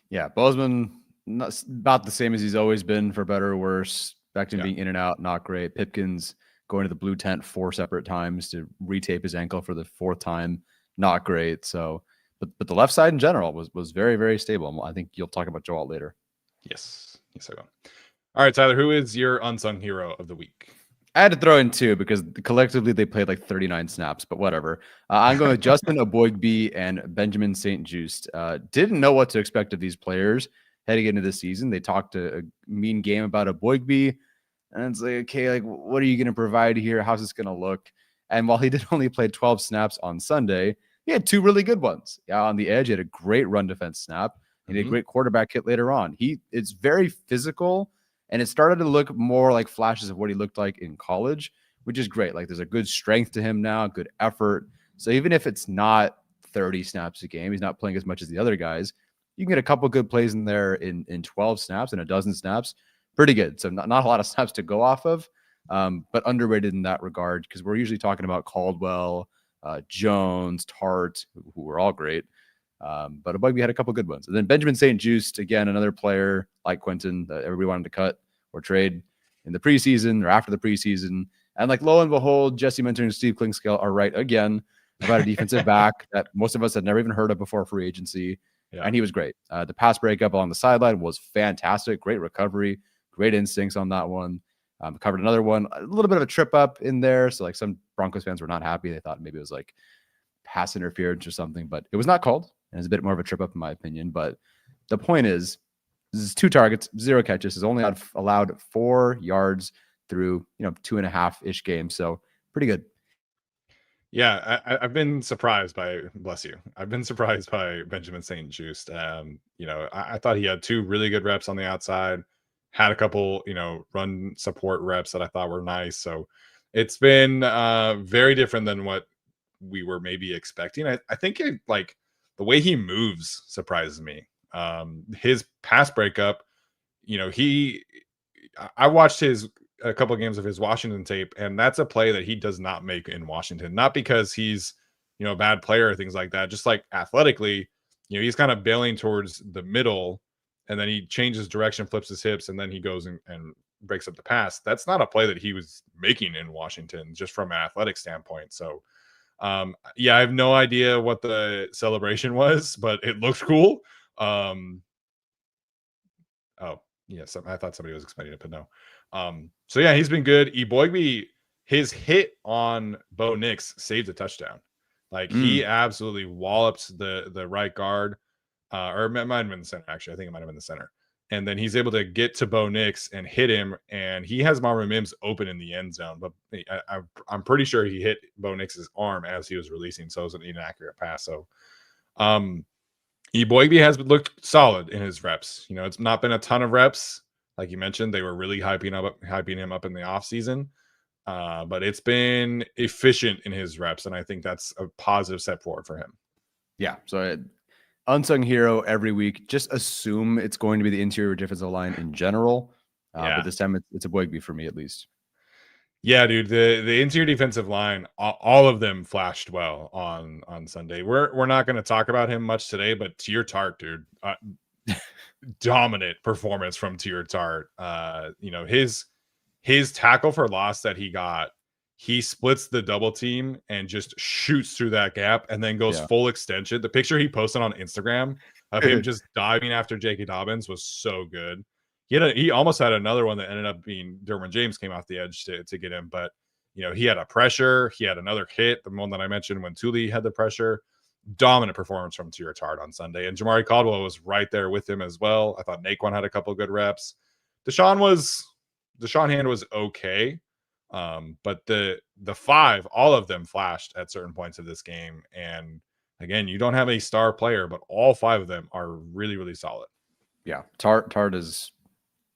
[SPEAKER 4] Yeah, Bozeman, about the same as he's always been, for better or worse. Becton being in and out, not great. Pipkins going to the blue tent 4 separate times to retape his ankle for the 4th time, not great. So, but the left side in general was very, very stable. I think you'll talk about Joel later.
[SPEAKER 3] Yes, I will. All right, Tyler, who is your unsung hero of the week?
[SPEAKER 4] I had to throw in 2 because collectively they played like 39 snaps, but whatever. I'm going with Justin Eboigbe and Benjamin St. Juste. Didn't know what to expect of these players heading into the season. They talked a mean game about Eboigbe, and it's like, okay, like, what are you going to provide here? How's this going to look? And while he did only play 12 snaps on Sunday, he had 2 really good ones. Yeah, on the edge, he had a great run defense snap. He had a great quarterback hit later on. It's very physical. And it started to look more like flashes of what he looked like in college, which is great. Like there's a good strength to him now, good effort. So even if it's not 30 snaps a game, he's not playing as much as the other guys, you can get a couple good plays in there in 12 snaps and a dozen snaps. Pretty good. So not a lot of snaps to go off of, but underrated in that regard because we're usually talking about Caldwell, Jones, Tart, who were all great. But Eboigbe had a couple good ones. And then Benjamin St. Juste, again, another player like Quentin that everybody wanted to cut or trade in the preseason or after the preseason. And like lo and behold, Jesse Minter and Steve Klingscale are right again about a defensive back that most of us had never even heard of before free agency. Yeah. And he was great. The pass breakup along the sideline was fantastic. Great recovery, great instincts on that one. Covered another one, a little bit of a trip up in there. So like some Broncos fans were not happy. They thought maybe it was like pass interference or something, but it was not called. And it's a bit more of a trip up in my opinion. But the point is, this is 2 targets, 0 catches. Is only allowed 4 yards through 2.5-ish games. So pretty good.
[SPEAKER 3] Yeah, I've been surprised by, bless you. I've been surprised by Benjamin St. Juste. I thought he had 2 really good reps on the outside, had a couple, run support reps that I thought were nice. So it's been very different than what we were maybe expecting. I think the way he moves surprises me. His pass breakup, I watched a couple of games of his Washington tape, and that's a play that he does not make in Washington. Not because he's, a bad player or things like that. Just like athletically, he's kind of bailing towards the middle, and then he changes direction, flips his hips, and then he goes and breaks up the pass. That's not a play that he was making in Washington, just from an athletic standpoint. So, I have no idea what the celebration was, but it looked cool. Yes, I thought somebody was explaining it, but no. So yeah, he's been good. Eboigbe, his hit on Bo Nix saved a touchdown. Like he absolutely walloped the right guard, or it might have been the center. Actually, I think it might have been the center. And then he's able to get to Bo Nix and hit him, and he has Marvin Mims open in the end zone. But I'm pretty sure he hit Bo Nix's arm as he was releasing, so it was an inaccurate pass. So, Eboigbe has looked solid in his reps. It's not been a ton of reps, like you mentioned. They were really hyping him up in the offseason. But it's been efficient in his reps, and I think that's a positive step forward for him.
[SPEAKER 4] Yeah. So unsung hero every week. Just assume it's going to be the interior defensive line in general. But this time it's Eboigbe for me at least.
[SPEAKER 3] Yeah, dude. The interior defensive line, all of them flashed well on Sunday. We're not going to talk about him much today, but Tier Tart, dude, dominant performance from Tier Tart. His tackle for loss that he got, he splits the double team and just shoots through that gap and then goes full extension. The picture he posted on Instagram of him just diving after J.K. Dobbins was so good. He almost had another one that ended up being Derwin James came off the edge to get him. But, he had a pressure. He had another hit, the one that I mentioned when Tuli had the pressure. Dominant performance from Tear Tart on Sunday. And Jamari Caldwell was right there with him as well. I thought Naquan had a couple of good reps. Deshaun Hand was okay. But the five, all of them flashed at certain points of this game. And again, you don't have a star player, but all five of them are really, really solid.
[SPEAKER 4] Yeah. Tart's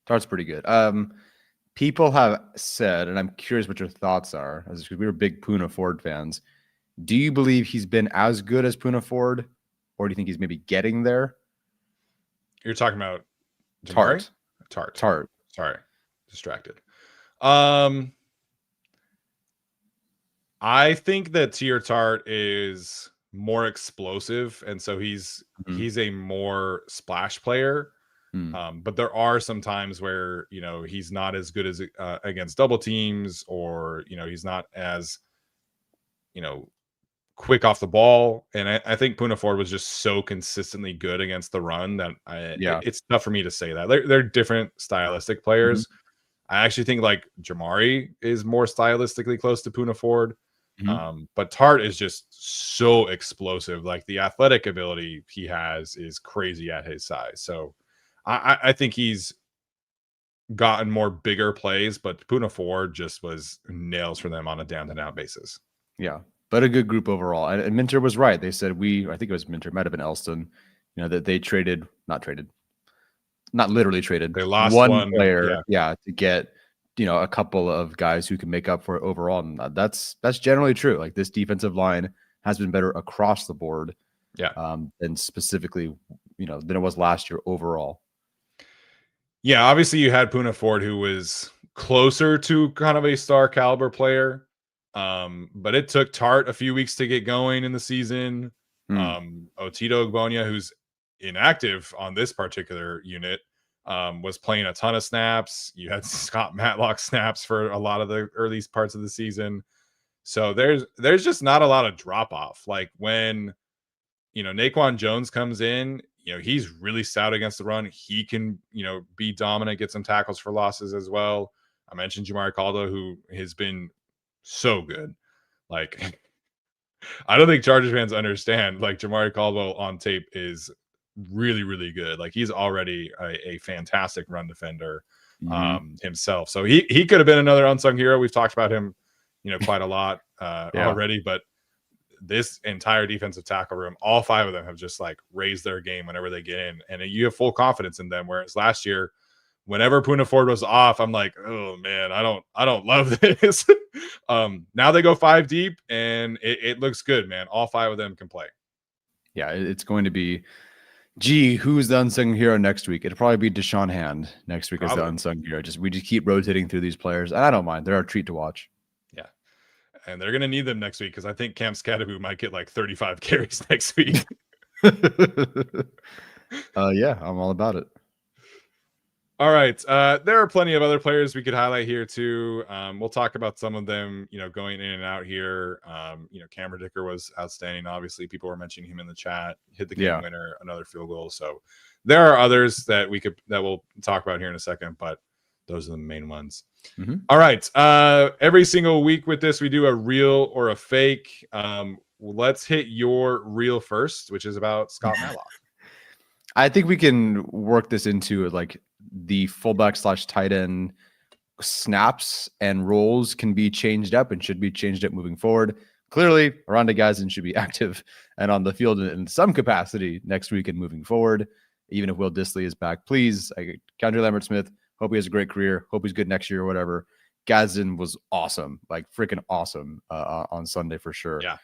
[SPEAKER 4] pretty good. People have said, and I'm curious what your thoughts are, as we were big Poona Ford fans. Do you believe he's been as good as Poona Ford, or do you think he's maybe getting there?
[SPEAKER 3] You're talking about Jamari? Tart. Sorry. Distracted. I think that Tear Tart is more explosive, and so he's a more splash player. But there are some times where he's not as good as against double teams, or he's not as quick off the ball. And I think Poona Ford was just so consistently good against the run that it's tough for me to say that. They're different stylistic players. I actually think like Jamari is more stylistically close to Poona Ford. But Tart is just so explosive. Like the athletic ability he has is crazy at his size. So I think he's gotten more bigger plays, but Poona Ford just was nails for them on a down-to-down basis.
[SPEAKER 4] Yeah, but a good group overall. And Minter was right. They said I think it was Minter, might have been Elston, that they not literally traded.
[SPEAKER 3] They lost
[SPEAKER 4] one player, to get a couple of guys who can make up for it overall. And that's generally true. Like this defensive line has been better across the board. Than specifically, than it was last year overall.
[SPEAKER 3] Yeah, obviously you had Poona Ford, who was closer to kind of a star caliber player. But it took Tart a few weeks to get going in the season. Otito Ogbonia, who's inactive on this particular unit, was playing a ton of snaps. You had Scott Matlock snaps for a lot of the early parts of the season. So there's just not a lot of drop off. Like when, Naquan Jones comes in, he's really stout against the run. He can, be dominant, get some tackles for losses as well. I mentioned Jamari Caldwell, who has been so good. Like, I don't think Chargers fans understand, like Jamari Caldwell on tape is really, really good. Like he's already a fantastic run defender himself. So he could have been another unsung hero. We've talked about him, quite a lot already, but this entire defensive tackle room, all five of them have just like raised their game whenever they get in, and you have full confidence in them. Whereas last year, whenever Poona Ford was off, I'm like, oh man, I don't love this. Now they go 5 deep and it looks good, man. All five of them can play.
[SPEAKER 4] Yeah, it's going to be, who's the unsung hero next week? It'll probably be Deshaun Hand next week as the unsung hero. We just keep rotating through these players, and I don't mind. They're a treat to watch.
[SPEAKER 3] Yeah. And they're going to need them next week because I think Cam Scadaboo might get like 35 carries next week.
[SPEAKER 4] Yeah, I'm all about it.
[SPEAKER 3] All right. There are plenty of other players we could highlight here too. We'll talk about some of them, going in and out here. Cameron Dicker was outstanding. Obviously, people were mentioning him in the chat. Hit the game winner, another field goal. So there are others that we'll talk about here in a second, but those are the main ones. All right. Every single week with this, we do a real or a fake. Let's hit your reel first, which is about Scott Matlock.
[SPEAKER 4] I think we can work this into like the fullback / tight end snaps and roles can be changed up and should be changed up moving forward. Clearly, Aranda Gazin should be active and on the field in some capacity next week and moving forward. Even if Will Dissly is back, please. Counter Lambert Smith. Hope he has a great career. Hope he's good next year or whatever. Gazin was awesome, like freaking awesome on Sunday for sure.
[SPEAKER 3] Yeah.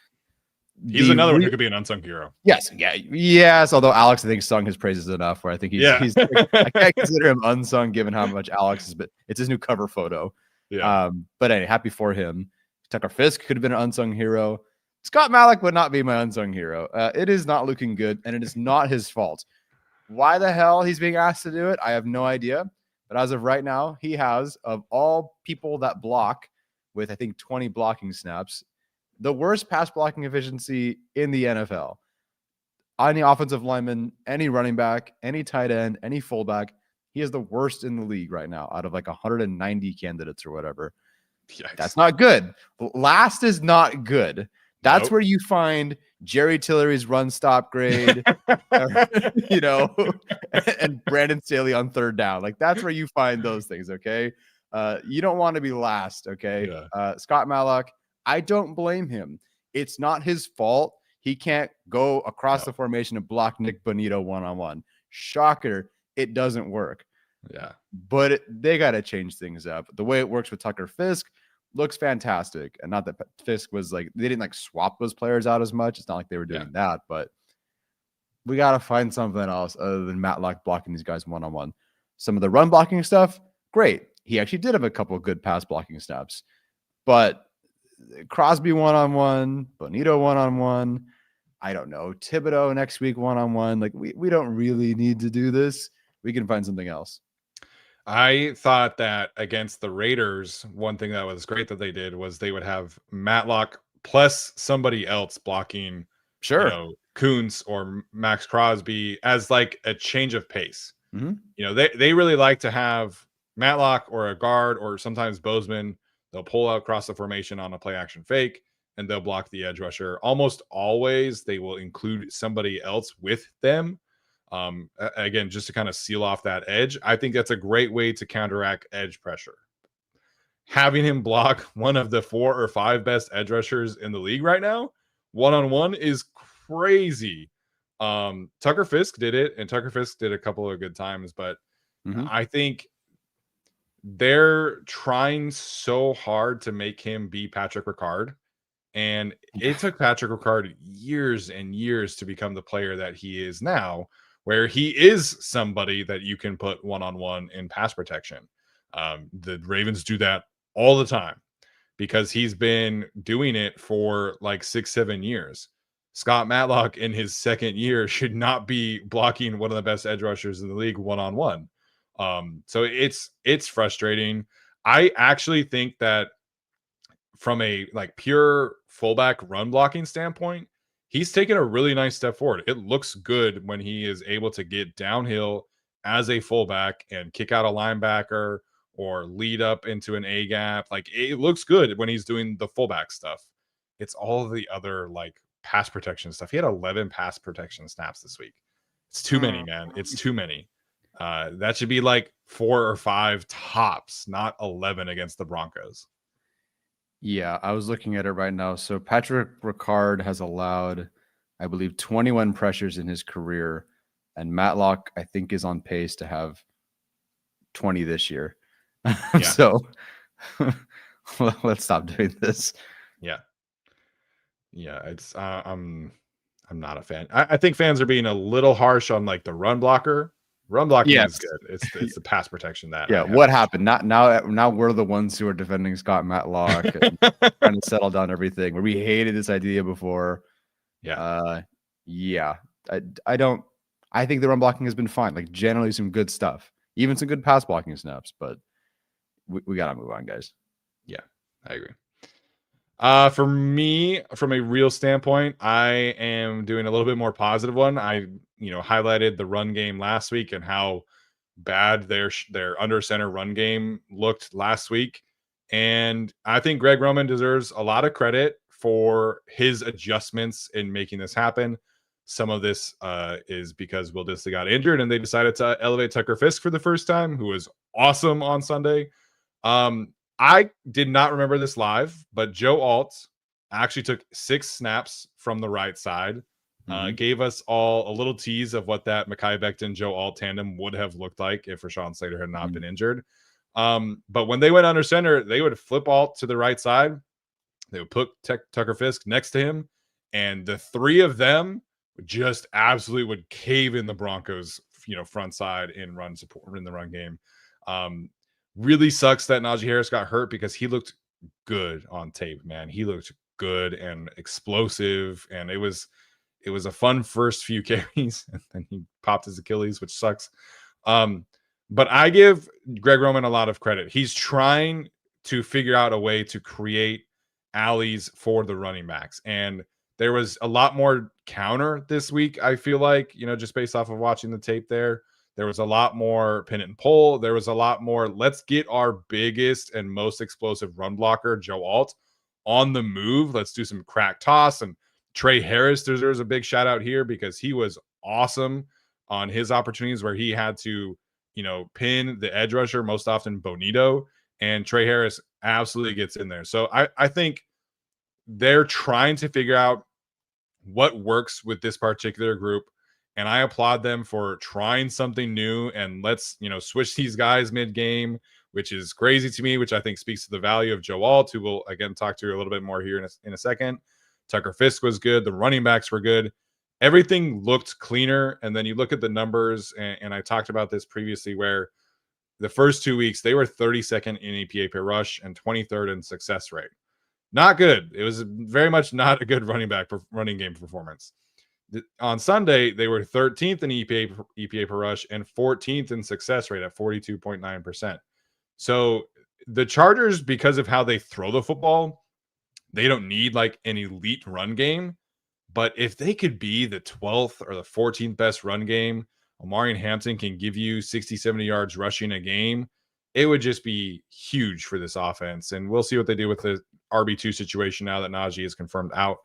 [SPEAKER 3] He's another one who could be an unsung hero.
[SPEAKER 4] Yes. Yeah. Yes. Although Alex, I think, sung his praises enough where I think he's I can't consider him unsung given how much Alex is, but it's his new cover photo.
[SPEAKER 3] Yeah.
[SPEAKER 4] But anyway, happy for him. Tucker Fisk could have been an unsung hero. Scott Matlock would not be my unsung hero. It is not looking good, and it is not his fault. Why the hell he's being asked to do it, I have no idea. But as of right now, he has, of all people that block with, I think, 20 blocking snaps. The worst pass blocking efficiency in the NFL. Any offensive lineman, any running back, any tight end, any fullback, he is the worst in the league right now out of like 190 candidates or whatever.
[SPEAKER 3] Yikes.
[SPEAKER 4] That's not good. Last is not good. That's
[SPEAKER 3] Nope.
[SPEAKER 4] where you find Jerry Tillery's run stop grade, you know, and Brandon Staley on third down. Like that's where you find those things. Okay. You don't want to be last. Okay.
[SPEAKER 3] Yeah.
[SPEAKER 4] Scott Matlock, I don't blame him. It's not his fault. He can't go across the formation and block Nick Bonito one-on-one. Shocker. It doesn't work.
[SPEAKER 3] Yeah.
[SPEAKER 4] But they got to change things up. The way it works with Tucker Fisk looks fantastic. And not that Fisk was like, they didn't like swap those players out as much. It's not like they were doing that, but we got to find something else other than Matlock blocking these guys one-on-one. Some of the run blocking stuff, great. He actually did have a couple of good pass blocking snaps, but Crosby one-on-one, Bonito one-on-one, I don't know, Thibodeau next week one-on-one. Like we don't really need to do this. We can find something else.
[SPEAKER 3] I thought that against the Raiders, one thing that was great that they did was they would have Matlock plus somebody else blocking, Kuntz or Max Crosby as like a change of pace.
[SPEAKER 4] Mm-hmm.
[SPEAKER 3] They really like to have Matlock or a guard or sometimes Bozeman. They'll pull out across the formation on a play action fake and they'll block the edge rusher. Almost always they will include somebody else with them. Again, just to kind of seal off that edge. I think that's a great way to counteract edge pressure. Having him block one of the 4 or 5 best edge rushers in the league right now, one-on-one, is crazy. Tucker Fisk did it, and Tucker Fisk did a couple of good times, but I think they're trying so hard to make him be Patrick Ricard. And it took Patrick Ricard years and years to become the player that he is now, where he is somebody that you can put one-on-one in pass protection. The Ravens do that all the time because he's been doing it for like 6-7 years. Scott Matlock in his second year should not be blocking one of the best edge rushers in the league one-on-one. So it's frustrating. I actually think that from a like pure fullback run blocking standpoint, he's taken a really nice step forward. It looks good when he is able to get downhill as a fullback and kick out a linebacker or lead up into an A gap. Like it looks good when he's doing the fullback stuff. It's all of the other like pass protection stuff. He had 11 pass protection snaps this week. It's too many, man. It's too many. That should be like 4 or 5 tops, not 11 against the Broncos.
[SPEAKER 4] Yeah, I was looking at it right now. So Patrick Ricard has allowed, I believe, 21 pressures in his career. And Matlock, I think, is on pace to have 20 this year. So let's stop doing this.
[SPEAKER 3] Yeah. It's I'm not a fan. I think fans are being a little harsh on like the run blocker. Run blocking is good. It's the pass protection that.
[SPEAKER 4] What happened? Now we're the ones who are defending Scott Matlock and trying to settle down everything. Where we hated this idea before. I think the run blocking has been fine. Like generally some good stuff, even some good pass blocking snaps. But we gotta move on, guys.
[SPEAKER 3] Yeah, I agree. For me, from a real standpoint, I am doing a little bit more positive one. I highlighted the run game last week and how bad their under center run game looked last week. And I think Greg Roman deserves a lot of credit for his adjustments in making this happen. Some of this is because Will Dissly got injured and they decided to elevate Tucker Fisk for the first time, who was awesome on Sunday. I did not remember this live, but Joe Alt actually took 6 snaps from the right side, gave us all a little tease of what that Mekhi Becton Joe Alt tandem would have looked like if Rashawn Slater had not been injured. But when they went under center, they would flip Alt to the right side. They would put Tucker Fisk next to him, and the 3 of them just absolutely would cave in the Broncos, front side in run support in the run game. Really sucks that Najee Harris got hurt because he looked good on tape, man. He looked good and explosive, and it was a fun first few carries, and then he popped his Achilles, which sucks. But I give Greg Roman a lot of credit. He's trying to figure out a way to create alleys for the running backs. And there was a lot more counter this week, I feel like, just based off of watching the tape there. There was a lot more pin and pull. There was a lot more, let's get our biggest and most explosive run blocker, Joe Alt, on the move. Let's do some crack toss. And Trey Harris deserves a big shout out here because he was awesome on his opportunities where he had to, pin the edge rusher, most often Bonito. And Trey Harris absolutely gets in there. So I think they're trying to figure out what works with this particular group. And I applaud them for trying something new and let's, switch these guys mid-game, which is crazy to me, which I think speaks to the value of Joe Alt, who we'll, again, talk to a little bit more here in a second. Tucker Fisk was good. The running backs were good. Everything looked cleaner. And then you look at the numbers, and I talked about this previously, where the first 2 weeks, they were 32nd in EPA per rush and 23rd in success rate. Not good. It was very much not a good running game performance. On Sunday, they were 13th in EPA per rush and 14th in success rate at 42.9%. So the Chargers, because of how they throw the football, they don't need like an elite run game. But if they could be the 12th or the 14th best run game, Omari and Hampton can give you 60, 70 yards rushing a game, it would just be huge for this offense. And we'll see what they do with the RB2 situation now that Najee is confirmed out.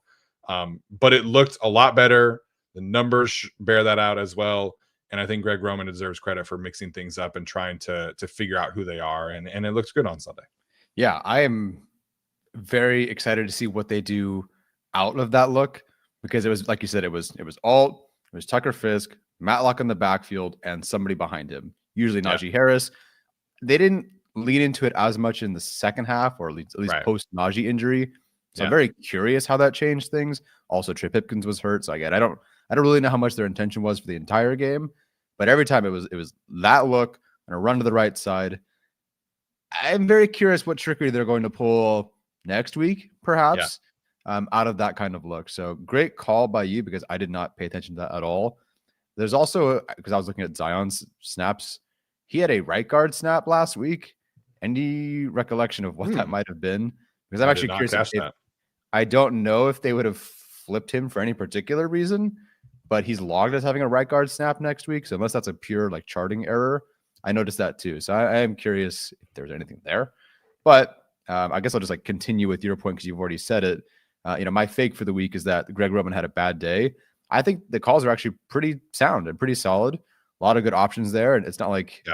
[SPEAKER 3] But it looked a lot better. The numbers bear that out as well. And I think Greg Roman deserves credit for mixing things up and trying to figure out who they are. And it looks good on Sunday.
[SPEAKER 4] Yeah, I am very excited to see what they do out of that look, because it was, like you said, it was Alt, it was Tucker Fisk, Matlock in the backfield, and somebody behind him, usually Najee Harris. They didn't lean into it as much in the second half, or at least post Najee injury. So I'm very curious how that changed things. Also, Trey Pipkins was hurt. So again, I don't really know how much their intention was for the entire game, but every time it was that look and a run to the right side. I'm very curious what trickery they're going to pull next week, perhaps, out of that kind of look. So great call by you, because I did not pay attention to that at all. There's also, because I was looking at Zion's snaps, he had a right guard snap last week. Any recollection of what that might have been? Because I'm actually curious. I don't know if they would have flipped him for any particular reason, but he's logged as having a right guard snap next week. So unless that's a pure like charting error, I noticed that too. So I am curious if there's anything there. But I guess I'll just like continue with your point, because you've already said it. My fake for the week is that Greg Roman had a bad day. I think the calls are actually pretty sound and pretty solid. A lot of good options there. And it's not like,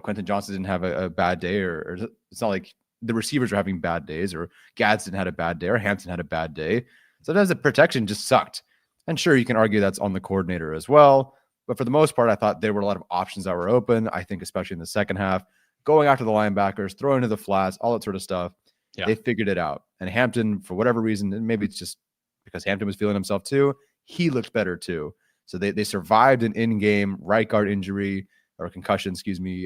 [SPEAKER 4] Quentin Johnson didn't have a bad day, or it's not like the receivers are having bad days, or Gadsden had a bad day, or Hampton had a bad day. Sometimes the protection just sucked. And sure, you can argue that's on the coordinator as well. But for the most part, I thought there were a lot of options that were open. I think especially in the second half, going after the linebackers, throwing to the flats, all that sort of stuff. Yeah. They figured it out. And Hampton, for whatever reason, and maybe it's just because Hampton was feeling himself too, he looked better too. So they survived an in-game right guard injury, or concussion,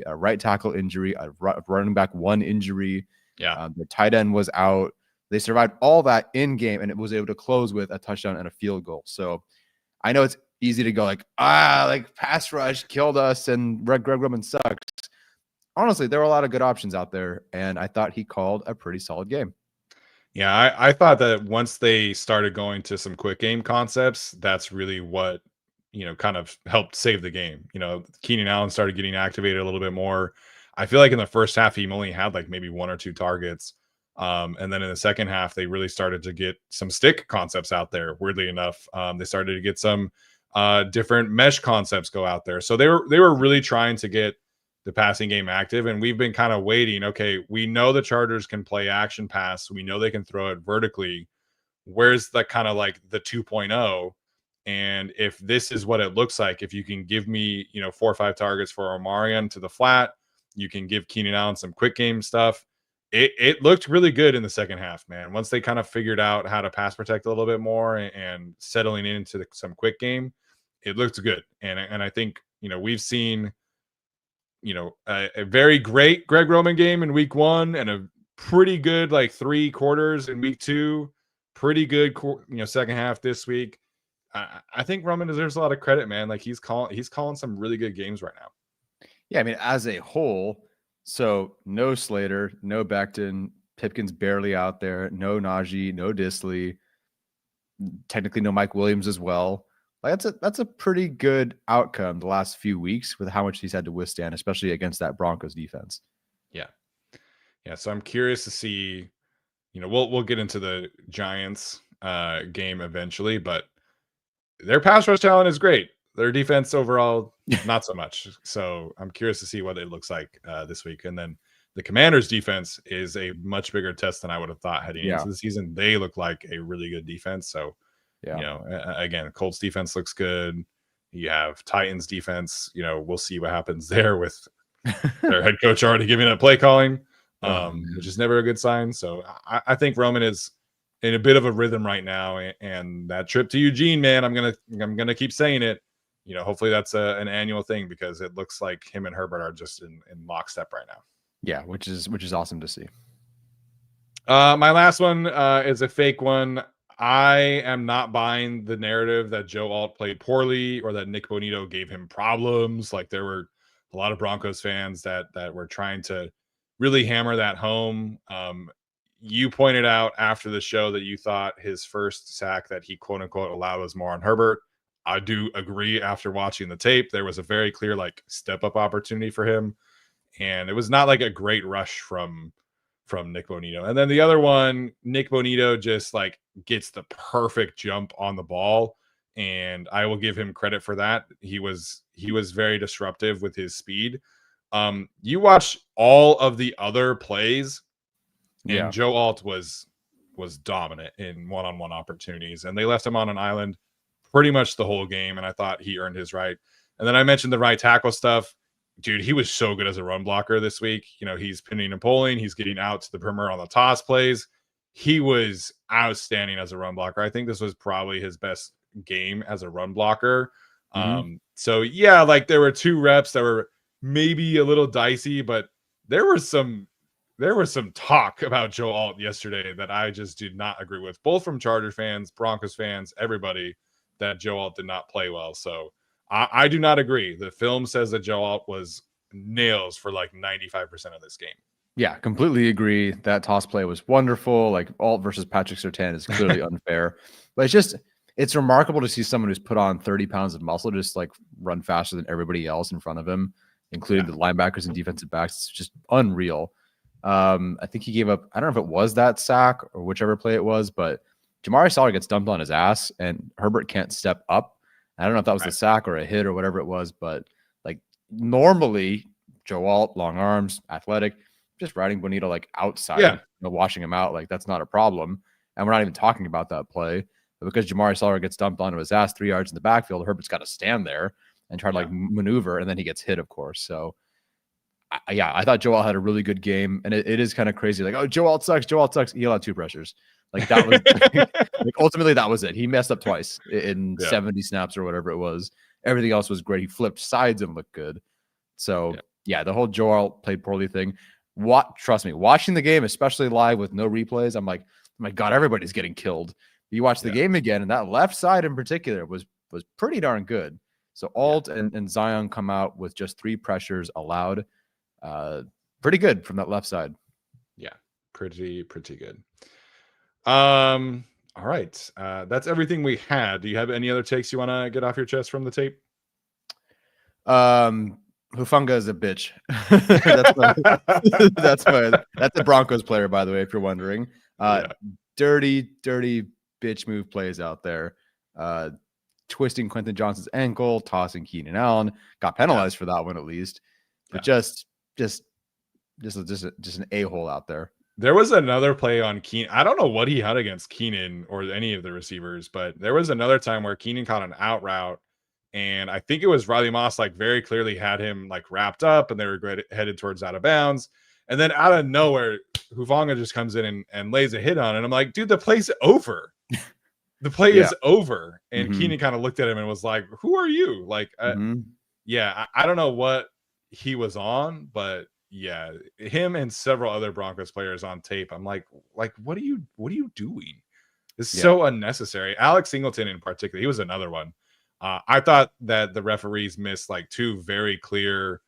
[SPEAKER 4] a right tackle injury, a running back one injury. The tight end was out. They survived all that in game, and it was able to close with a touchdown and a field goal. So I know it's easy to go like pass rush killed us and Greg Roman sucks. Honestly, there were a lot of good options out there, and I thought he called a pretty solid game.
[SPEAKER 3] Yeah, I thought that once they started going to some quick game concepts, that's really what, kind of helped save the game. Keenan Allen started getting activated a little bit more. I feel like in the first half, he only had like maybe 1 or 2 targets. And then in the second half, they really started to get some stick concepts out there. Weirdly enough, they started to get some different mesh concepts go out there. So they were really trying to get the passing game active. And we've been kind of waiting. Okay, we know the Chargers can play action pass. We know they can throw it vertically. Where's the kind of like the 2.0? And if this is what it looks like, if you can give me, 4 or 5 targets for Omarion to the flat, you can give Keenan Allen some quick game stuff. It looked really good in the second half, man. Once they kind of figured out how to pass protect a little bit more and settling into some quick game, it looked good. And I think, we've seen, a very great Greg Roman game in week 1 and a pretty good, like 3 quarters in week 2, pretty good, second half this week. I think Roman deserves a lot of credit, man. Like he's calling some really good games right now.
[SPEAKER 4] Yeah. I mean, as a whole, So no Slater, no Becton, Pipkin's barely out there, no Najee, no Disley, technically no Mike Williams as well. Like that's a pretty good outcome the last few weeks with how much he's had to withstand, especially against that Broncos defense.
[SPEAKER 3] Yeah. Yeah. So I'm curious to see, we'll get into the Giants game eventually, but their pass rush talent is great. Their defense overall, not so much. So I'm curious to see what it looks like this week. And then the Commanders defense is a much bigger test than I would have thought heading into the season. They look like a really good defense. So, again, Colts defense looks good. You have Titans defense. We'll see what happens there with their head coach already giving up play calling, which is never a good sign. So I think Roman is in a bit of a rhythm right now, and that trip to Eugene, man, I'm gonna keep saying it. Hopefully that's an annual thing because it looks like him and Herbert are just in lockstep right now.
[SPEAKER 4] Yeah, which is awesome to see.
[SPEAKER 3] My last one is a fake one. I am not buying the narrative that Joe Alt played poorly or that Nick Bonito gave him problems. Like there were a lot of Broncos fans that were trying to really hammer that home. You pointed out after the show that you thought his first sack that he quote unquote allowed was more on Herbert. I do agree after watching the tape. There was a very clear like step up opportunity for him. And it was not like a great rush from Nick Bonito. And then the other one, Nick Bonito just like gets the perfect jump on the ball. And I will give him credit for that. He was very disruptive with his speed. You watch all of the other plays, and Joe Alt was dominant in one-on-one opportunities, and they left him on an island pretty much the whole game. And I thought he earned his right. And then I mentioned the right tackle stuff. Dude, he was so good as a run blocker this week. He's pinning and pulling. He's getting out to the perimeter on the toss plays. He was outstanding as a run blocker. I think this was probably his best game as a run blocker. So yeah, like there were 2 reps that were maybe a little dicey, but there was some talk about Joe Alt yesterday that I just did not agree with, both from Charger fans, Broncos fans, everybody, that Joe Alt did not play well. So I do not agree. The film says that Joe Alt was nails for like 95% of this game.
[SPEAKER 4] Yeah, completely agree. That toss play was wonderful. Like Alt versus Patrick Surtain is clearly unfair, but it's remarkable to see someone who's put on 30 pounds of muscle just like run faster than everybody else in front of him, including the linebackers and defensive backs. It's just unreal. I think he gave up, I don't know if it was that sack or whichever play it was, but Jamari Salyer gets dumped on his ass and Herbert can't step up. I don't know if that was a sack or a hit or whatever it was, but like normally Joe Alt, long arms, athletic, just riding Bonito like outside, washing him out. Like that's not a problem. And we're not even talking about that play. But because Jamari Salyer gets dumped onto his ass 3 yards in the backfield, Herbert's got to stand there and try to like maneuver, and then he gets hit, of course. So I thought Joe Alt had a really good game, and it is kind of crazy. Like, oh, Joe Alt sucks. Joe Alt sucks. He allowed 2 pressures. Like that was like ultimately that was it. He messed up twice in 70 snaps or whatever it was. Everything else was great. He flipped sides and looked good. So the whole Joe Alt played poorly thing. Trust me, watching the game, especially live with no replays, I'm like, oh my God, everybody's getting killed. You watch the game again, and that left side in particular was pretty darn good. So Alt and Zion come out with just 3 pressures allowed. Pretty good from that left side.
[SPEAKER 3] Yeah, pretty good. All right. That's everything we had. Do you have any other takes you want to get off your chest from the tape?
[SPEAKER 4] Hufanga is a bitch. That's a Broncos player, by the way, if you're wondering. Dirty bitch move plays out there. Twisting Quentin Johnson's ankle, tossing Keenan Allen. Got penalized for that one at least. But just an a-hole out there.
[SPEAKER 3] There was another play on Keenan. I don't know what he had against Keenan or any of the receivers, but there was another time where Keenan caught an out route, and I think it was Riley Moss like very clearly had him like wrapped up, and they were headed towards out of bounds. And then out of nowhere, Hufanga just comes in and lays a hit on it. And I'm like, dude, the play's over. The play is over. And Keenan kind of looked at him and was like, who are you? Like, I don't know what he was on, but yeah, him and several other Broncos players on tape. I'm like, what are you doing? It's so unnecessary. Alex Singleton in particular, he was another one. I thought that the referees missed like 2 very clear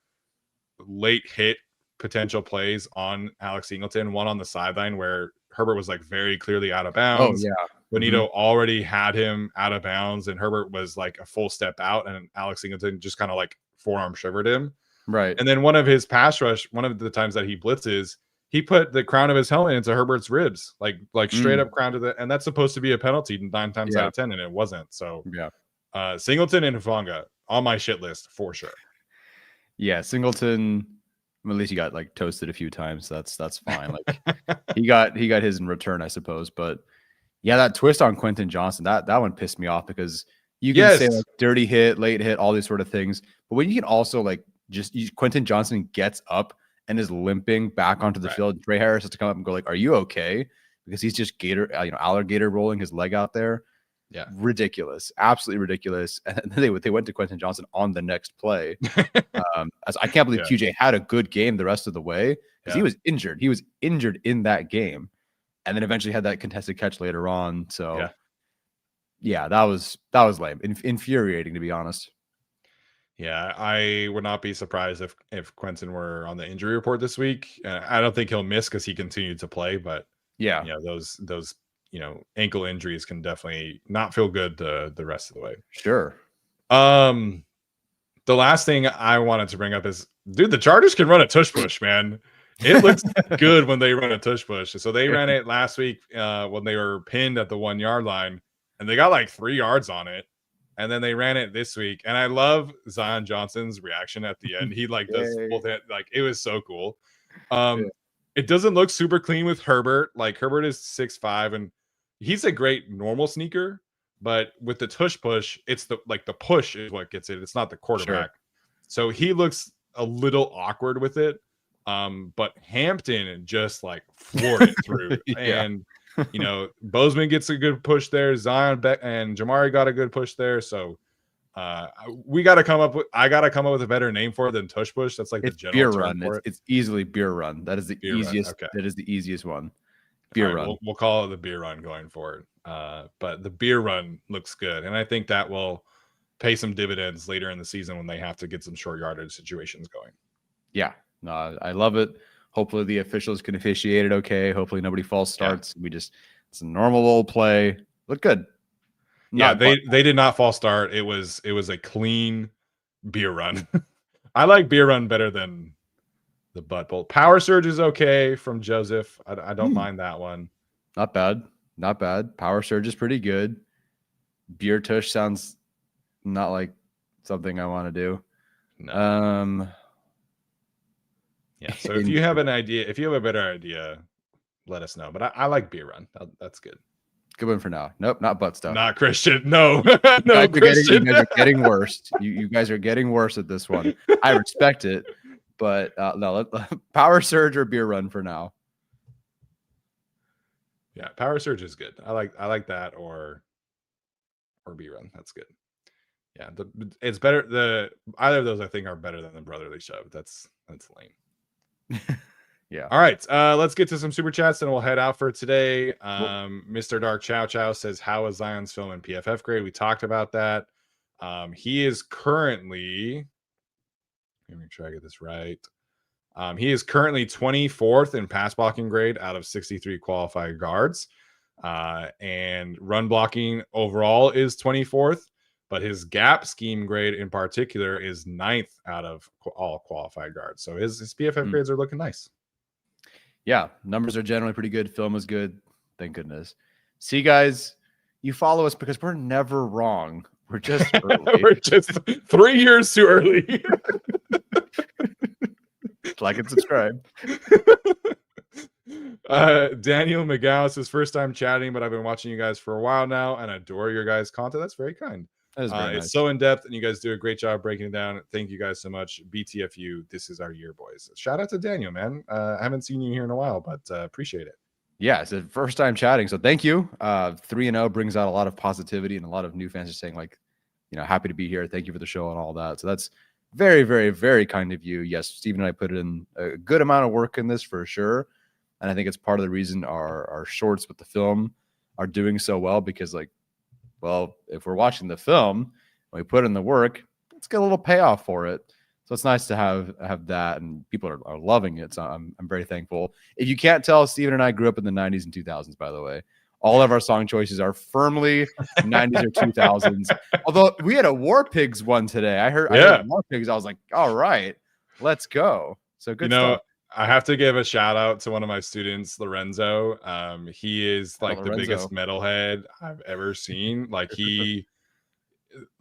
[SPEAKER 3] late hit potential plays on Alex Singleton, one on the sideline where Herbert was like very clearly out of
[SPEAKER 4] Oh
[SPEAKER 3] bounds.
[SPEAKER 4] yeah.
[SPEAKER 3] Bonito already had him out of bounds, and Herbert was like a full step out, and Alex Singleton just kind of like forearm shivered him.
[SPEAKER 4] Right.
[SPEAKER 3] And then one of his pass rush, one of the times that he blitzes, he put the crown of his helmet into Herbert's ribs, like straight up crown to the, and that's supposed to be a penalty 9 times out of 10, and it wasn't. So
[SPEAKER 4] yeah.
[SPEAKER 3] Singleton and Hufanga on my shit list for sure.
[SPEAKER 4] Yeah, Singleton. At least he got like toasted a few times. That's fine. Like he got his in return, I suppose. But yeah, that twist on Quentin Johnson, that one pissed me off because you can say like dirty hit, late hit, all these sort of things. But when you can also like Quentin Johnson gets up and is limping back onto the field, Trey Harris has to come up and go like, "Are you okay?" Because he's just alligator rolling his leg out there.
[SPEAKER 3] Yeah,
[SPEAKER 4] ridiculous, absolutely ridiculous. And then they went to Quentin Johnson on the next play. As I can't believe QJ had a good game the rest of the way because he was injured. He was injured in that game, and then eventually had that contested catch later on. So yeah, that was lame, infuriating to be honest.
[SPEAKER 3] Yeah, I would not be surprised if Quentin were on the injury report this week. I don't think he'll miss because he continued to play, but
[SPEAKER 4] yeah,
[SPEAKER 3] those ankle injuries can definitely not feel good the rest of the way.
[SPEAKER 4] Sure.
[SPEAKER 3] The last thing I wanted to bring up is, dude, the Chargers can run a tush push, man. It looks good when they run a tush push. So they ran it last week when they were pinned at the 1 yard line, and they got like 3 yards on it. And then they ran it this week, and I love Zion Johnson's reaction at the end. He like does both, like it was so cool. It doesn't look super clean with Herbert. Like Herbert is 6'5", and he's a great normal sneaker, but with the tush push, it's the push is what gets it. It's not the quarterback. Sure. So he looks a little awkward with it. But Hampton just like floored it through. And Bozeman gets a good push there. Zion and Jamari got a good push there. So I got to come up with a better name for it than tush push. That's like the general
[SPEAKER 4] beer
[SPEAKER 3] term
[SPEAKER 4] run.
[SPEAKER 3] For
[SPEAKER 4] it's easily beer run. That is the easiest. Okay. That is the easiest one. Beer run.
[SPEAKER 3] We'll call it the beer run going forward. But the beer run looks good, and I think that will pay some dividends later in the season when they have to get some short yardage situations going.
[SPEAKER 4] Yeah, no, I love it. Hopefully the officials can officiate it okay. Hopefully nobody false starts. Yeah. It's a normal old play. Look good.
[SPEAKER 3] They did not false start. It was a clean beer run. I like beer run better than the butt bolt. Power surge is okay from Joseph. I don't mind that one.
[SPEAKER 4] Not bad. Not bad. Power surge is pretty good. Beer tush sounds not like something I want to do.
[SPEAKER 3] No. Yeah. So if you have an idea, if you have a better idea, let us know. But I like beer run. That's good.
[SPEAKER 4] Good one for now. Nope, not butt stuff.
[SPEAKER 3] Not Christian. No.
[SPEAKER 4] No, Christian. You guys are getting worse. You guys are getting worse at this one. I respect it, but no, power surge or beer run for now.
[SPEAKER 3] Yeah, power surge is good. I like that or beer run. That's good. Yeah, it's better. Either of those I think are better than the brotherly shove. That's lame.
[SPEAKER 4] Yeah.
[SPEAKER 3] All right. Let's get to some super chats and we'll head out for today. Mr. Dark Chow Chow says, how is Zion's film in PFF grade? We talked about that. He is currently, let me make sure I get this right. He is currently 24th in pass blocking grade out of 63 qualified guards. And run blocking overall is 24th. But his gap scheme grade in particular is 9th out of all qualified guards. So his PFF grades are looking nice.
[SPEAKER 4] Yeah, numbers are generally pretty good. Film is good. Thank goodness. See, guys, you follow us because we're never wrong. We're just early.
[SPEAKER 3] We're just 3 years too early.
[SPEAKER 4] Like and subscribe.
[SPEAKER 3] Daniel McGowan says, first time chatting, but I've been watching you guys for a while now and adore your guys' content. That's very kind. That is very nice. It's so in depth and you guys do a great job breaking it down. Thank you guys so much. BTFU, this is our year, boys. Shout out to Daniel, man. I haven't seen you here in a while, but appreciate it.
[SPEAKER 4] Yeah, it's the first time chatting, so thank you. 3-0 brings out a lot of positivity and a lot of new fans just saying like, happy to be here. Thank you for the show and all that. So that's very, very, very kind of you. Yes, Steven and I put in a good amount of work in this for sure. And I think it's part of the reason our shorts with the film are doing so well because if we're watching the film and we put in the work, let's get a little payoff for it. So it's nice to have that, and people are loving it. So I'm very thankful. If you can't tell, Steven and I grew up in the 90s and 2000s, by the way. All of our song choices are firmly 90s or 2000s. Although we had a War Pigs one today. I heard War Pigs. I was like, all right, let's go. So good stuff.
[SPEAKER 3] I have to give a shout out to one of my students, Lorenzo. He is like the biggest metalhead I've ever seen. Like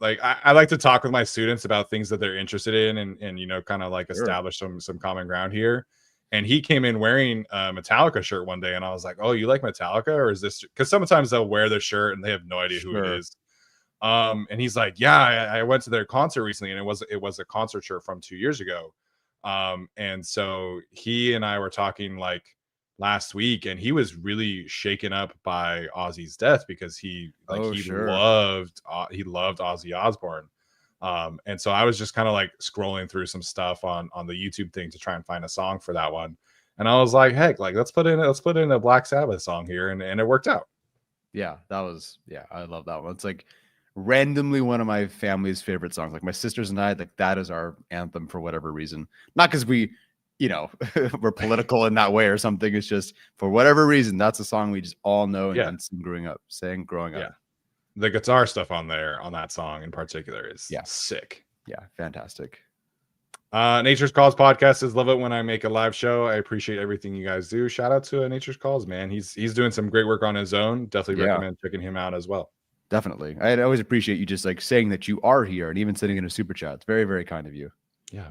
[SPEAKER 3] I like to talk with my students about things that they're interested in and kind of like establish some common ground here. And he came in wearing a Metallica shirt one day, and I was like, "Oh, you like Metallica, or is this?" Because sometimes they'll wear their shirt and they have no idea who it is. And he's like, "Yeah, I went to their concert recently, and it was a concert shirt from 2 years ago." And so he and I were talking like last week, and he was really shaken up by Ozzy's death because he loved Ozzy Osbourne. And so I was just kind of like scrolling through some stuff on the YouTube thing to try and find a song for that one. And I was like, heck, like let's put in a Black Sabbath song here, and it worked out.
[SPEAKER 4] Yeah, I love that one. It's like randomly one of my family's favorite songs. Like my sisters and I, like that is our anthem for whatever reason. Not because we, we're political in that way or something. It's just for whatever reason, that's a song we just all know and sing growing up.
[SPEAKER 3] The guitar stuff on that song in particular is sick.
[SPEAKER 4] Yeah, fantastic.
[SPEAKER 3] Nature's Calls podcast says, love it when I make a live show. I appreciate everything you guys do. Shout out to Nature's Calls, man. He's doing some great work on his own. Definitely recommend checking him out as well.
[SPEAKER 4] Definitely. I always appreciate you just like saying that you are here and even sending in a super chat. It's very, very kind of you.
[SPEAKER 3] Yeah.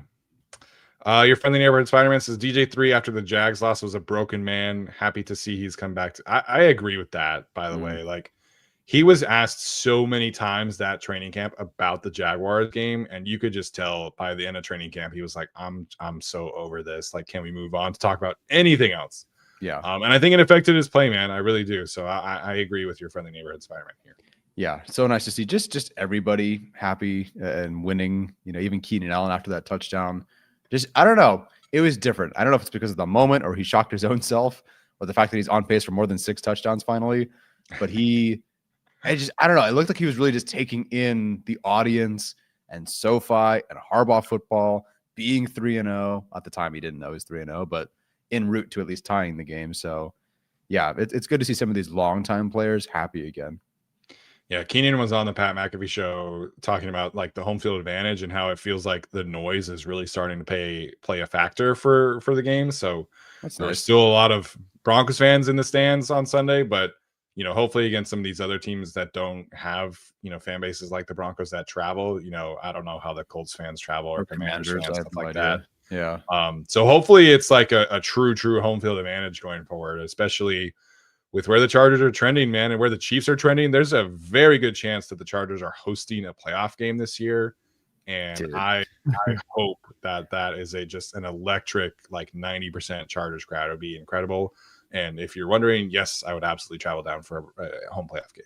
[SPEAKER 3] Your friendly neighborhood Spider-Man says DJ3 after the Jags loss was a broken man. Happy to see he's come back. I agree with that, by the way. Like, he was asked so many times that training camp about the Jaguars game, and you could just tell by the end of training camp he was like, I'm so over this. Like, can we move on to talk about anything else?
[SPEAKER 4] Yeah.
[SPEAKER 3] And I think it affected his play, man. I really do. So I agree with your friendly neighborhood Spider-Man here.
[SPEAKER 4] Yeah, so nice to see just everybody happy and winning. Even Keenan Allen after that touchdown. Just I don't know. It was different. I don't know if it's because of the moment or he shocked his own self or the fact that he's on pace for more than 6 touchdowns finally. But I don't know. It looked like he was really just taking in the audience and SoFi and Harbaugh football being 3-0. At the time, he didn't know he was 3-0, but en route to at least tying the game. So, yeah, it's good to see some of these longtime players happy again.
[SPEAKER 3] Yeah, Keenan was on the Pat McAfee show talking about like the home field advantage and how it feels like the noise is really starting to play a factor for the game. So there's still a lot of Broncos fans in the stands on Sunday, but hopefully against some of these other teams that don't have fan bases like the Broncos that travel. I don't know how the Colts fans travel or Commanders fans, stuff like that.
[SPEAKER 4] Yeah.
[SPEAKER 3] So hopefully it's like a true home field advantage going forward, especially with where the Chargers are trending, man, and where the Chiefs are trending. There's a very good chance that the Chargers are hosting a playoff game this year. And I hope that is just an electric, like 90% Chargers crowd. It would be incredible. And if you're wondering, yes, I would absolutely travel down for a home playoff game.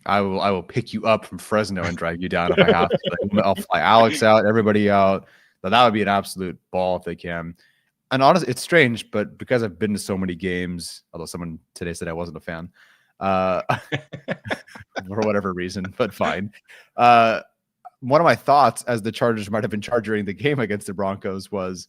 [SPEAKER 4] I will pick you up from Fresno and drive you down if I have to. I'll fly Alex out, everybody out. But that would be an absolute ball if they can. And honestly, it's strange, but because I've been to so many games, although someone today said I wasn't a fan, for whatever reason, but fine. One of my thoughts as the Chargers might have been charging the game against the Broncos was,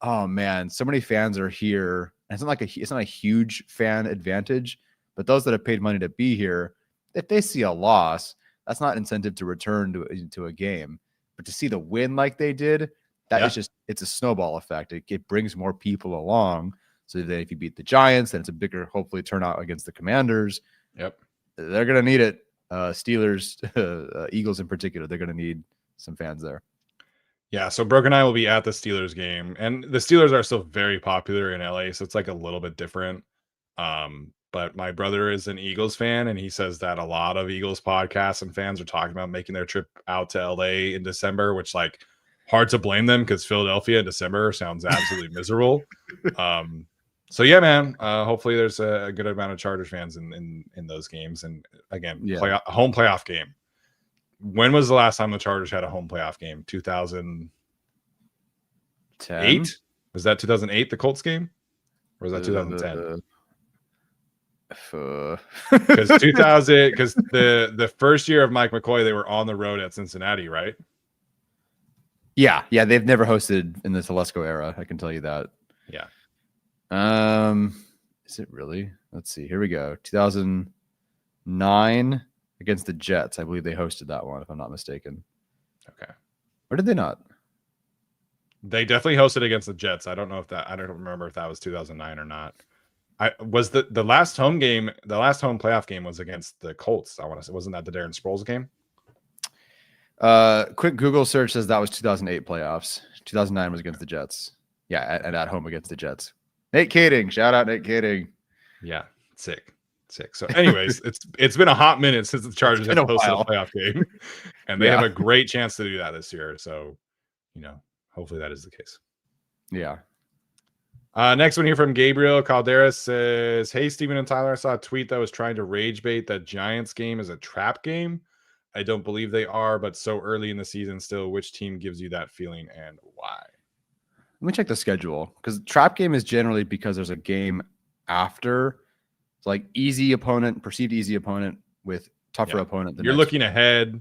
[SPEAKER 4] oh man, so many fans are here. And it's not a huge fan advantage, but those that have paid money to be here, if they see a loss, that's not incentive to return to a game. But to see the win like they did, is it's a snowball effect. It brings more people along. So that if you beat the Giants, then it's a bigger, hopefully, turnout against the Commanders.
[SPEAKER 3] Yep.
[SPEAKER 4] They're going to need it. Steelers, Eagles in particular, they're going to need some fans there.
[SPEAKER 3] Yeah, so Broke and I will be at the Steelers game. And the Steelers are still very popular in LA, so it's like a little bit different. But my brother is an Eagles fan, and he says that a lot of Eagles podcasts and fans are talking about making their trip out to LA in December, which like hard to blame them because Philadelphia in December sounds absolutely miserable. So yeah, man. Hopefully there's a good amount of Chargers fans in those games. And again, a home playoff game. When was the last time the Chargers had a home playoff game? 2008? Was that 2008, the Colts game? Or was that 2010? Because the first year of Mike McCoy, they were on the road at Cincinnati, right?
[SPEAKER 4] Yeah, they've never hosted in the Telesco era. I can tell you that.
[SPEAKER 3] Yeah.
[SPEAKER 4] Is it really? Let's see. Here we go. 2009 against the Jets. I believe they hosted that one, if I'm not mistaken.
[SPEAKER 3] Okay.
[SPEAKER 4] Or did they not?
[SPEAKER 3] They definitely hosted against the Jets. I don't remember if that was 2009 or not. The last home playoff game was against the Colts. I want to say, wasn't that the Darren Sproles game?
[SPEAKER 4] Quick Google search says that was 2008 playoffs. 2009 was against the Jets. Yeah, and at home against the Jets. Nate Kading, shout out Nate Kading.
[SPEAKER 3] Yeah, sick. So, anyways, it's been a hot minute since the Chargers have hosted a playoff game, and they have a great chance to do that this year. So, hopefully that is the case.
[SPEAKER 4] Yeah.
[SPEAKER 3] Next one here from Gabriel Calderas says, "Hey, Steven and Tyler, I saw a tweet that was trying to rage bait that Giants game is a trap game. I don't believe they are, but so early in the season still, which team gives you that feeling and why?"
[SPEAKER 4] Let me check the schedule, because trap game is generally because there's a game after. It's like perceived easy opponent with tougher opponent.
[SPEAKER 3] You're looking ahead.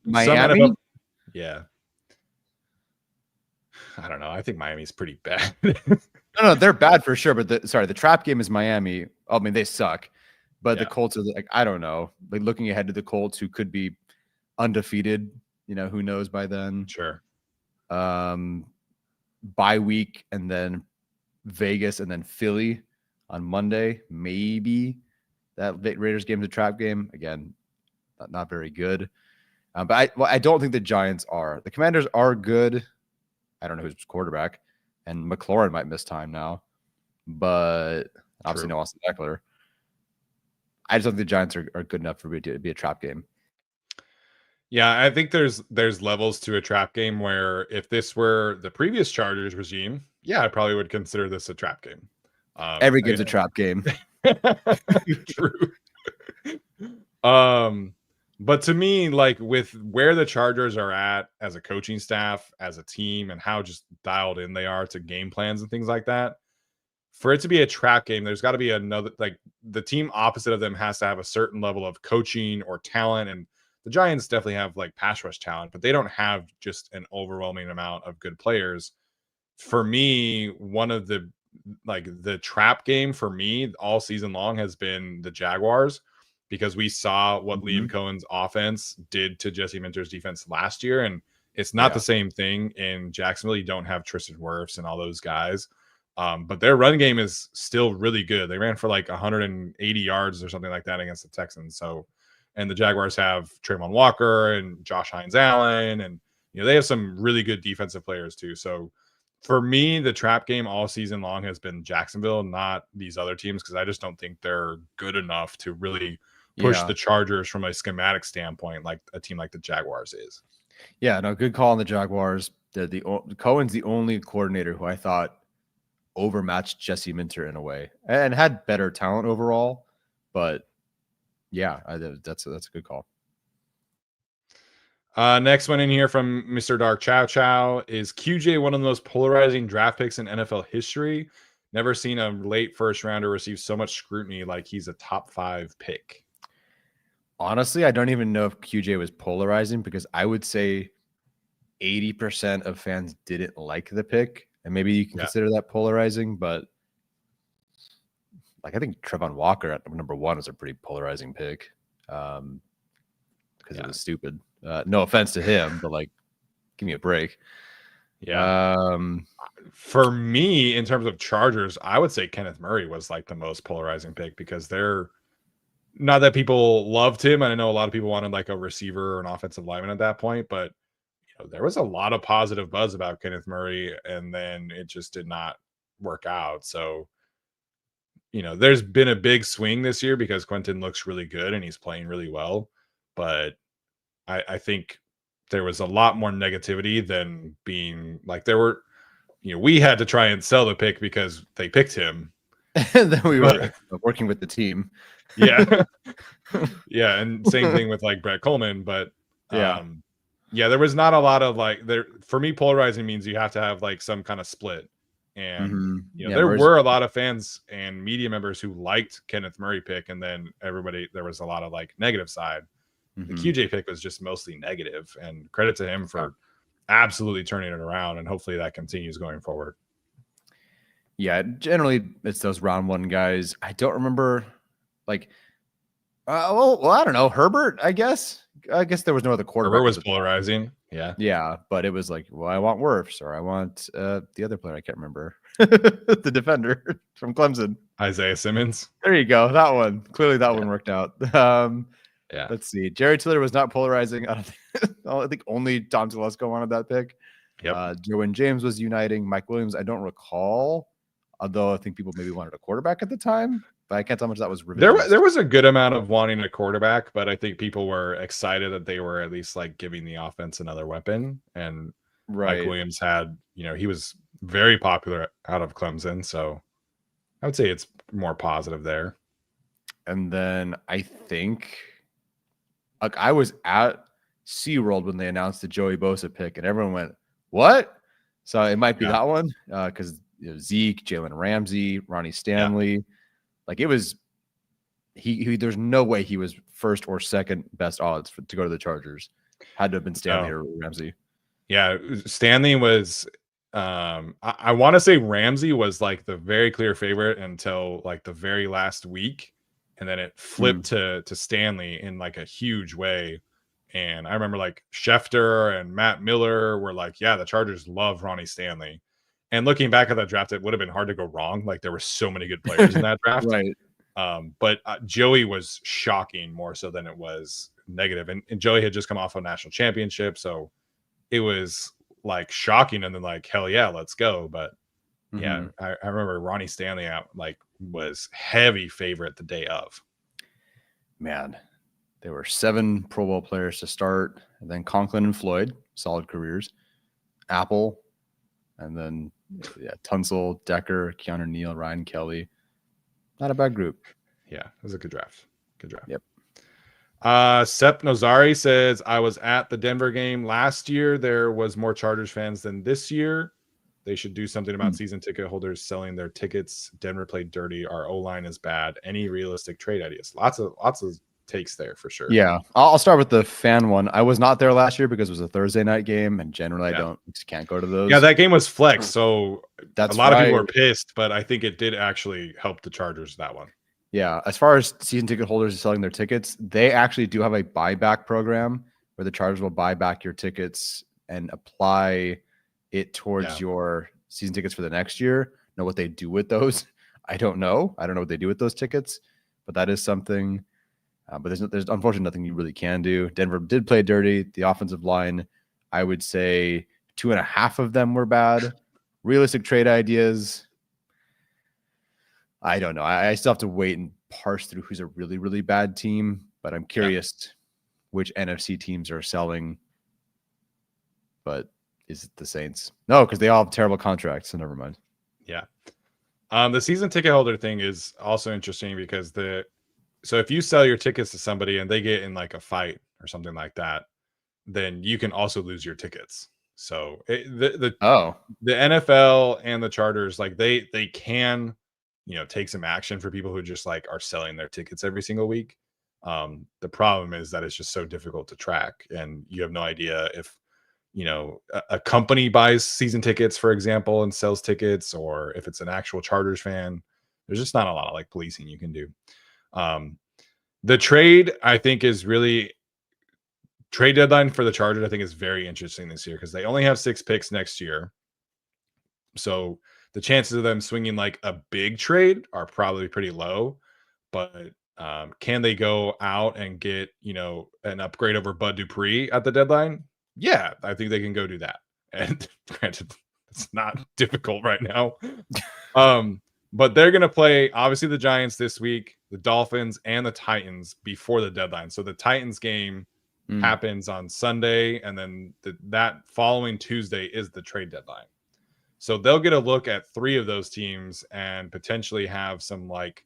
[SPEAKER 4] Miami?
[SPEAKER 3] Yeah. I don't know. I think Miami's pretty bad.
[SPEAKER 4] No, they're bad for sure. But the trap game is Miami. I mean, they suck. But the Colts are like, I don't know. Like looking ahead to the Colts, who could be undefeated. Who knows by then?
[SPEAKER 3] Sure.
[SPEAKER 4] Bye week and then Vegas and then Philly on Monday. Maybe that Raiders game is a trap game. Again, not very good. But I don't think the Giants are. The Commanders are good. I don't know who's quarterback, and McLaurin might miss time now, but obviously no Austin Eckler. I just don't think the Giants are good enough for it to be a trap game.
[SPEAKER 3] Yeah, I think there's levels to a trap game where if this were the previous Chargers regime, I probably would consider this a trap game.
[SPEAKER 4] Every game's a trap game.
[SPEAKER 3] True. But to me, like with where the Chargers are at as a coaching staff, as a team, and how just dialed in they are to game plans and things like that, for it to be a trap game, there's got to be another, like the team opposite of them has to have a certain level of coaching or talent. And the Giants definitely have like pass rush talent, but they don't have just an overwhelming amount of good players. For me, one of the trap game for me all season long has been the Jaguars, because we saw what Liam Cohen's offense did to Jesse Minter's defense last year. And it's not the same thing in Jacksonville. You don't have Tristan Wirfs and all those guys. But their run game is still really good. They ran for like 180 yards or something like that against the Texans. So, and the Jaguars have Trayvon Walker and Josh Hines-Allen, and they have some really good defensive players too. So for me, the trap game all season long has been Jacksonville, not these other teams, because I just don't think they're good enough to really push the Chargers from a schematic standpoint like a team like the Jaguars is.
[SPEAKER 4] Yeah, no, good call on the Jaguars. Cohen's the only coordinator who I thought overmatched Jesse Minter in a way and had better talent overall. But that's a good call.
[SPEAKER 3] Next one in here from Mr. Dark Chow Chow is QJ one of the most polarizing draft picks in NFL history. Never seen a late first rounder receive so much scrutiny like he's a top 5 pick.
[SPEAKER 4] Honestly, I don't even know if QJ was polarizing, because I would say 80% of fans didn't like the pick. And maybe you can consider that polarizing, but like I think Trayvon Walker at number 1 is a pretty polarizing pick, because it was stupid. No offense to him, but like, give me a break.
[SPEAKER 3] Yeah. For me, in terms of Chargers, I would say Kenneth Murray was like the most polarizing pick, because they're not that people loved him. And I know a lot of people wanted like a receiver or an offensive lineman at that point, but there was a lot of positive buzz about Kenneth Murray, and then it just did not work out. So, there's been a big swing this year because Quentin looks really good and he's playing really well. But I think there was a lot more negativity than being like there were, we had to try and sell the pick because they picked him.
[SPEAKER 4] And then we were working with the team.
[SPEAKER 3] Yeah. Yeah. And same thing with like Brett Coleman. But there was not a lot of like for me, polarizing means you have to have like some kind of split. And there were a lot of fans and media members who liked Kenneth Murray pick, and then there was a lot of like negative side. The QJ pick was just mostly negative, and credit to him for absolutely turning it around, and hopefully that continues going forward.
[SPEAKER 4] Yeah, generally it's those round one guys. I don't remember, like, well, I don't know. Herbert, I guess. I guess there was no other quarterback.
[SPEAKER 3] Herbert was polarizing. Yeah.
[SPEAKER 4] Yeah, but it was like, well, I want Wirfs, or I want the other player. I can't remember. The defender from Clemson.
[SPEAKER 3] Isaiah Simmons.
[SPEAKER 4] There you go. That one. Clearly that one worked out.
[SPEAKER 3] Yeah.
[SPEAKER 4] Let's see. Jerry Tiller was not polarizing. I think only Tom Telesco wanted that pick.
[SPEAKER 3] Yep.
[SPEAKER 4] Derwin James was uniting. Mike Williams, I don't recall, although I think people maybe wanted a quarterback at the time, but I can't tell how much that was revisionist.
[SPEAKER 3] There was a good amount of wanting a quarterback, but I think people were excited that they were at least like giving the offense another weapon. And Mike Williams had, he was very popular out of Clemson. So I would say it's more positive there.
[SPEAKER 4] And then I think, like, I was at SeaWorld when they announced the Joey Bosa pick, and everyone went, "What?" So it might be that one, because Zeke, Jalen Ramsey, Ronnie Stanley, like, it was he. There's no way he was first or second best odds to go to the Chargers. Had to have been Stanley or Ramsey.
[SPEAKER 3] Yeah, Stanley was. I want to say Ramsey was like the very clear favorite until like the very last week. And then it flipped to Stanley in like a huge way. And I remember like Schefter and Matt Miller were like, yeah, the Chargers love Ronnie Stanley. And looking back at that draft, it would have been hard to go wrong. Like, there were so many good players in that draft.
[SPEAKER 4] Right.
[SPEAKER 3] But Joey was shocking more so than it was negative. And Joey had just come off a national championship. So it was like shocking. And then like, hell yeah, let's go. But yeah, I remember Ronnie Stanley was heavy favorite the day of.
[SPEAKER 4] Man, there were 7 Pro Bowl players to start, and then Conklin and Floyd, solid careers. Apple, and then Tunsil, Decker, Keanu Neal, Ryan Kelly. Not a bad group.
[SPEAKER 3] Yeah, it was a good draft. Good draft.
[SPEAKER 4] Yep.
[SPEAKER 3] Sep Nozari says, I was at the Denver game last year. There was more Chargers fans than this year. They should do something about season ticket holders selling their tickets. Denver played dirty. Our O-line is bad. Any realistic trade ideas? Lots of takes there for sure.
[SPEAKER 4] Yeah, I'll start with the fan one. I was not there last year because it was a Thursday night game, and generally I can't go to those.
[SPEAKER 3] Yeah, that game was flexed, so
[SPEAKER 4] that's
[SPEAKER 3] a lot of people were pissed, but I think it did actually help the Chargers, that one.
[SPEAKER 4] Yeah, as far as season ticket holders selling their tickets, they actually do have a buyback program where the Chargers will buy back your tickets and apply it towards your season tickets for the next year. Know what they do with those? I don't know. I don't know what they do with those tickets, but that is something. But there's unfortunately nothing you really can do. Denver did play dirty. The offensive line, I would say 2.5 of them were bad. Realistic trade ideas, I don't know. I still have to wait and parse through who's a really, really bad team. But I'm curious which NFC teams are selling. But is it the Saints? No, because they all have terrible contracts, so never mind.
[SPEAKER 3] Yeah. The season ticket holder thing is also interesting because so if you sell your tickets to somebody and they get in like a fight or something like that, then you can also lose your tickets. So the NFL and the Chargers, like they can, take some action for people who just like are selling their tickets every single week. The problem is that it's just so difficult to track, and you have no idea if a company buys season tickets, for example, and sells tickets, or if it's an actual Chargers fan. There's just not a lot of like policing you can do. The trade, I think, is really trade deadline for the Chargers. I think is very interesting this year because they only have 6 picks next year. So the chances of them swinging like a big trade are probably pretty low, but can they go out and get, an upgrade over Bud Dupree at the deadline? Yeah, I think they can go do that. And granted, it's not difficult right now. But they're going to play, obviously, the Giants this week, the Dolphins, and the Titans before the deadline. So the Titans game happens on Sunday, and then that following Tuesday is the trade deadline. So they'll get a look at 3 of those teams and potentially have some, like,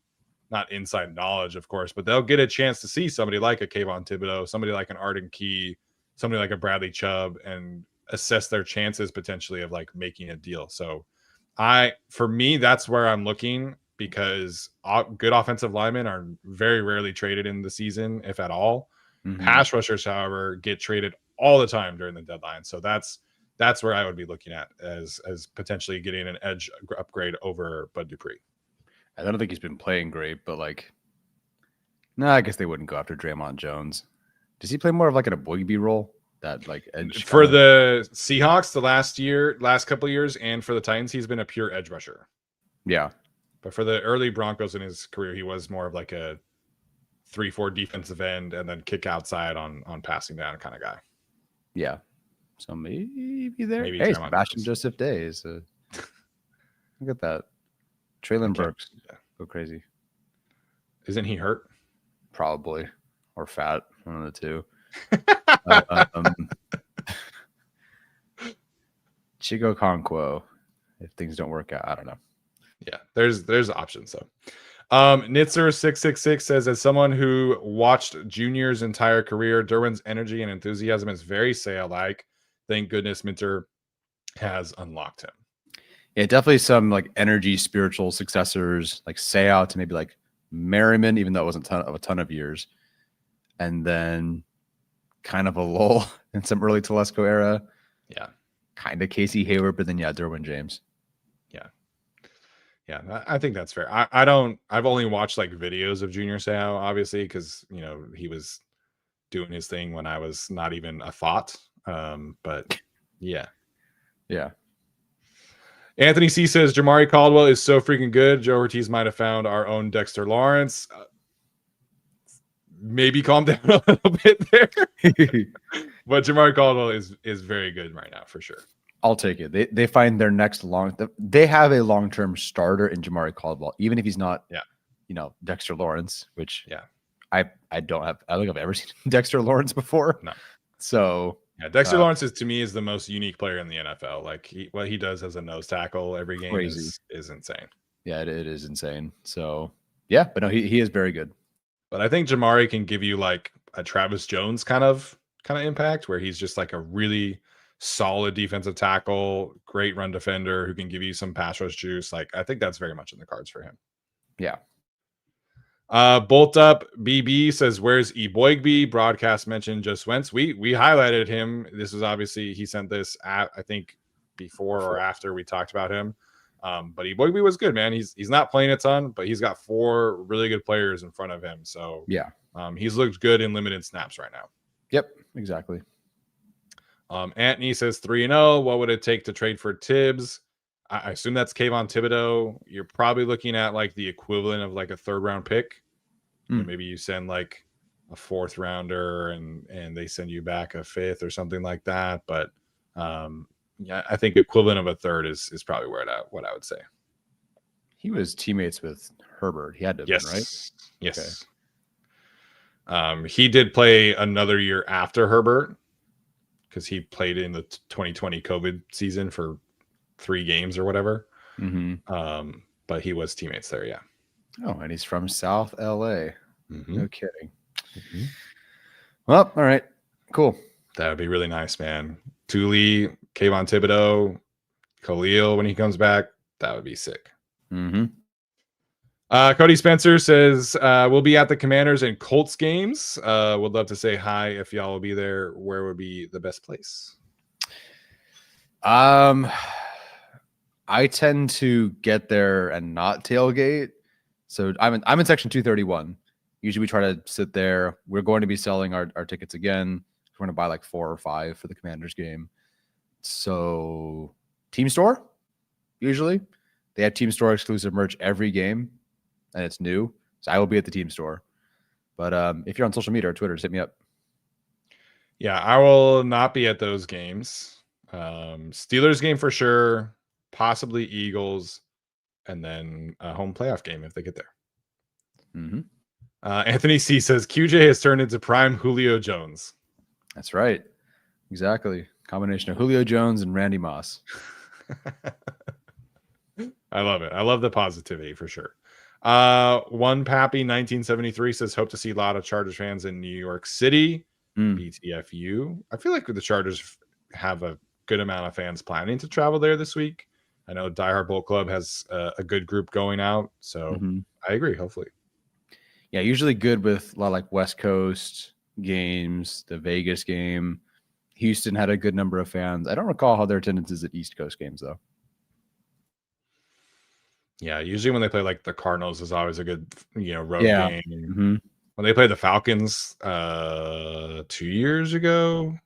[SPEAKER 3] not inside knowledge, of course, but they'll get a chance to see somebody like a Kayvon Thibodeau, somebody like an Arden Key, somebody like a Bradley Chubb, and assess their chances potentially of, like, making a deal. So for me, that's where I'm looking, because good offensive linemen are very rarely traded in the season, if at all. Pass rushers, however, get traded all the time during the deadline. So that's That's where I would be looking at as potentially getting an edge upgrade over Bud Dupree.
[SPEAKER 4] I don't think he's been playing great, but no, I guess they wouldn't go after Draymond Jones. Does he play more of like an Eboigbe role? That edge
[SPEAKER 3] For the Seahawks, the last couple of years, and for the Titans, he's been a pure edge rusher.
[SPEAKER 4] Yeah.
[SPEAKER 3] But for the early Broncos in his career, he was more of like a 3-4 defensive end and then kick outside on passing down kind of guy.
[SPEAKER 4] Yeah. So maybe there.
[SPEAKER 3] Maybe
[SPEAKER 4] hey, Sebastian Joseph Day. Look at that. Traylon Burks.
[SPEAKER 3] Yeah.
[SPEAKER 4] Go crazy.
[SPEAKER 3] Isn't he hurt?
[SPEAKER 4] Probably. Or fat. One of the two. Chico Conquo. If things don't work out, I don't know.
[SPEAKER 3] Yeah, there's options though. Nitzer666 says, as someone who watched Junior's entire career, Derwin's energy and enthusiasm is very Say-like. Thank goodness Minter has unlocked him.
[SPEAKER 4] Yeah, definitely some energy spiritual successors, say out to maybe Merriman, even though it wasn't a ton of years. And then kind of a lull in some early Telesco era.
[SPEAKER 3] Yeah.
[SPEAKER 4] Kind of Casey Hayward, but then Derwin James.
[SPEAKER 3] Yeah, I think that's fair. I've only watched videos of Junior Seau, obviously, because he was doing his thing when I was not even a thought. But yeah. Anthony C says Jamari Caldwell is so freaking good. Joe Ortiz might have found our own Dexter Lawrence. Maybe calm down a little bit there. But Jamari Caldwell is very good right now for sure.
[SPEAKER 4] I'll take it. They find their next they have a long-term starter in Jamari Caldwell, even if he's not, Dexter Lawrence, which I don't think I've ever seen Dexter Lawrence before.
[SPEAKER 3] No.
[SPEAKER 4] So
[SPEAKER 3] Dexter Lawrence to me is the most unique player in the NFL. What he does as a nose tackle every game is insane. Yeah,
[SPEAKER 4] it is insane. So but no, he is very good.
[SPEAKER 3] But I think Jamari can give you a Travis Jones kind of impact, where he's just a really solid defensive tackle, great run defender who can give you some pass rush juice. I think that's very much in the cards for him.
[SPEAKER 4] Yeah.
[SPEAKER 3] Bolt Up BB says, where's Eboigbe? Broadcast mentioned just Wentz. We highlighted him. This is obviously, he sent this I think before or after we talked about him. But Eboigbe was good, man. He's not playing a ton, but he's got 4 really good players in front of him. So he's looked good in limited snaps right now.
[SPEAKER 4] Yep, exactly.
[SPEAKER 3] Anthony says 3-0. What would it take to trade for Tibbs? I assume that's Kayvon Thibodeau. You're probably looking at the equivalent of a 3rd round pick. Maybe you send a 4th rounder and they send you back a 5th or something like that. But I think equivalent of a 3rd is probably what I would say.
[SPEAKER 4] He was teammates with Herbert. He had to have been, right?
[SPEAKER 3] Yes. Okay. He did play another year after Herbert, because he played in the 2020 COVID season for 3 games or whatever.
[SPEAKER 4] Mm-hmm.
[SPEAKER 3] But he was teammates there, yeah.
[SPEAKER 4] Oh, and he's from South LA.
[SPEAKER 3] Mm-hmm.
[SPEAKER 4] No kidding. Mm-hmm. Well, all right, cool.
[SPEAKER 3] That would be really nice, man. Tuli, Kayvon Thibodeau, Khalil when he comes back, that would be sick.
[SPEAKER 4] Mm-hmm.
[SPEAKER 3] Cody Spencer says, we'll be at the Commanders and Colts games. Would love to say hi if y'all will be there. Where would be the best place?
[SPEAKER 4] I tend to get there and not tailgate. So I'm in section 231. Usually we try to sit there. We're going to be selling our tickets again. We're going to buy 4 or 5 for the Commanders game. So team store, usually. They have team store exclusive merch every game. And it's new, so I will be at the team store. But if you're on social media or Twitter, just hit me up.
[SPEAKER 3] Yeah, I will not be at those games. Steelers game for sure, possibly Eagles, and then a home playoff game if they get there.
[SPEAKER 4] Mm-hmm.
[SPEAKER 3] Anthony C says QJ has turned into prime Julio Jones.
[SPEAKER 4] That's right. Exactly. Combination of Julio Jones and Randy Moss.
[SPEAKER 3] I love it. I love the positivity for sure. One Pappy 1973 says, hope to see a lot of Chargers fans in New York City. BTFU. I feel like the Chargers have a good amount of fans planning to travel there this week. I know Die Hard Bowl Club has a good group going out, so I agree. Hopefully,
[SPEAKER 4] usually good with a lot of West Coast games. The Vegas game, Houston had a good number of fans. I don't recall how their attendance is at East Coast games though.
[SPEAKER 3] Yeah, usually when they play like the Cardinals is always a good, road game.
[SPEAKER 4] Mm-hmm.
[SPEAKER 3] When they played the Falcons 2 years ago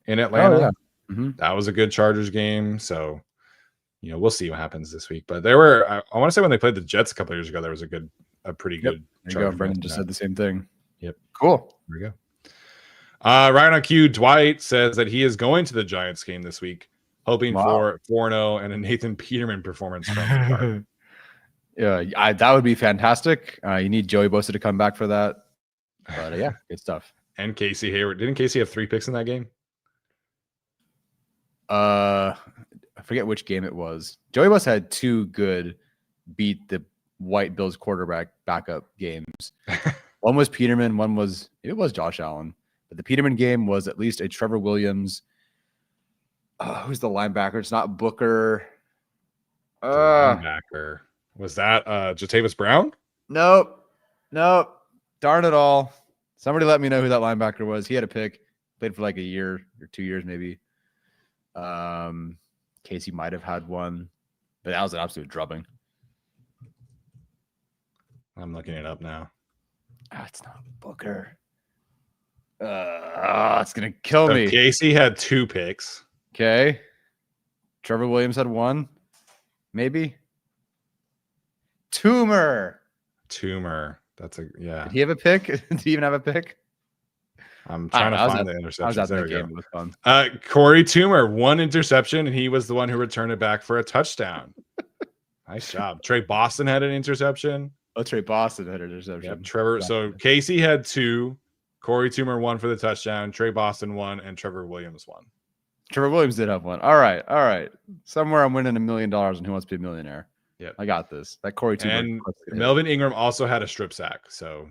[SPEAKER 3] in
[SPEAKER 4] Oh
[SPEAKER 3] Atlanta,
[SPEAKER 4] yeah. Mm-hmm.
[SPEAKER 3] that was a good Chargers game. So, we'll see what happens this week. But there were, I want to say when they played the Jets a couple of years ago, there was a pretty good.
[SPEAKER 4] There you go. Brendan just said the same thing.
[SPEAKER 3] Yep.
[SPEAKER 4] Cool.
[SPEAKER 3] There we go. Right on cue, Dwight says that he is going to the Giants game this week, hoping for 4-0 and a Nathan Peterman performance from the Cardinals.
[SPEAKER 4] Yeah, that would be fantastic. You need Joey Bosa to come back for that. But yeah, good stuff.
[SPEAKER 3] And Casey Hayward. Didn't Casey have 3 picks in that game?
[SPEAKER 4] I forget which game it was. Joey Bosa had 2 good beat the White Bills quarterback backup games. One was Peterman, one was Josh Allen. But the Peterman game was at least a Trevor Williams. Who's the linebacker? It's not Booker.
[SPEAKER 3] Linebacker. Was that Jatavis Brown?
[SPEAKER 4] Nope. Darn it all. Somebody let me know who that linebacker was. He had a pick. Played for like a year or 2 years maybe. Casey might have had one. But that was an absolute drubbing.
[SPEAKER 3] I'm looking it up now.
[SPEAKER 4] It's not Booker. It's going to kill me.
[SPEAKER 3] Casey had 2 picks.
[SPEAKER 4] Okay. Trevor Williams had 1. Maybe. Toomer. That's yeah. Did he have a pick? Did he even have a pick?
[SPEAKER 3] I'm trying to find the interception.
[SPEAKER 4] I was at that game. It was fun.
[SPEAKER 3] Corey Toomer, 1 interception, and he was the one who returned it back for a touchdown. Nice job. Trey Boston had an interception.
[SPEAKER 4] Oh, Trey Boston had an interception.
[SPEAKER 3] Yep, Trevor. So Casey had 2. Corey Toomer 1 for the touchdown. Trey Boston 1, and Trevor Williams 1.
[SPEAKER 4] Trevor Williams did have 1. All right. Somewhere I'm winning $1 million and Who Wants to Be a Millionaire.
[SPEAKER 3] Yeah,
[SPEAKER 4] I got this. That Corey Toomer.
[SPEAKER 3] And Melvin Ingram also had a strip sack. So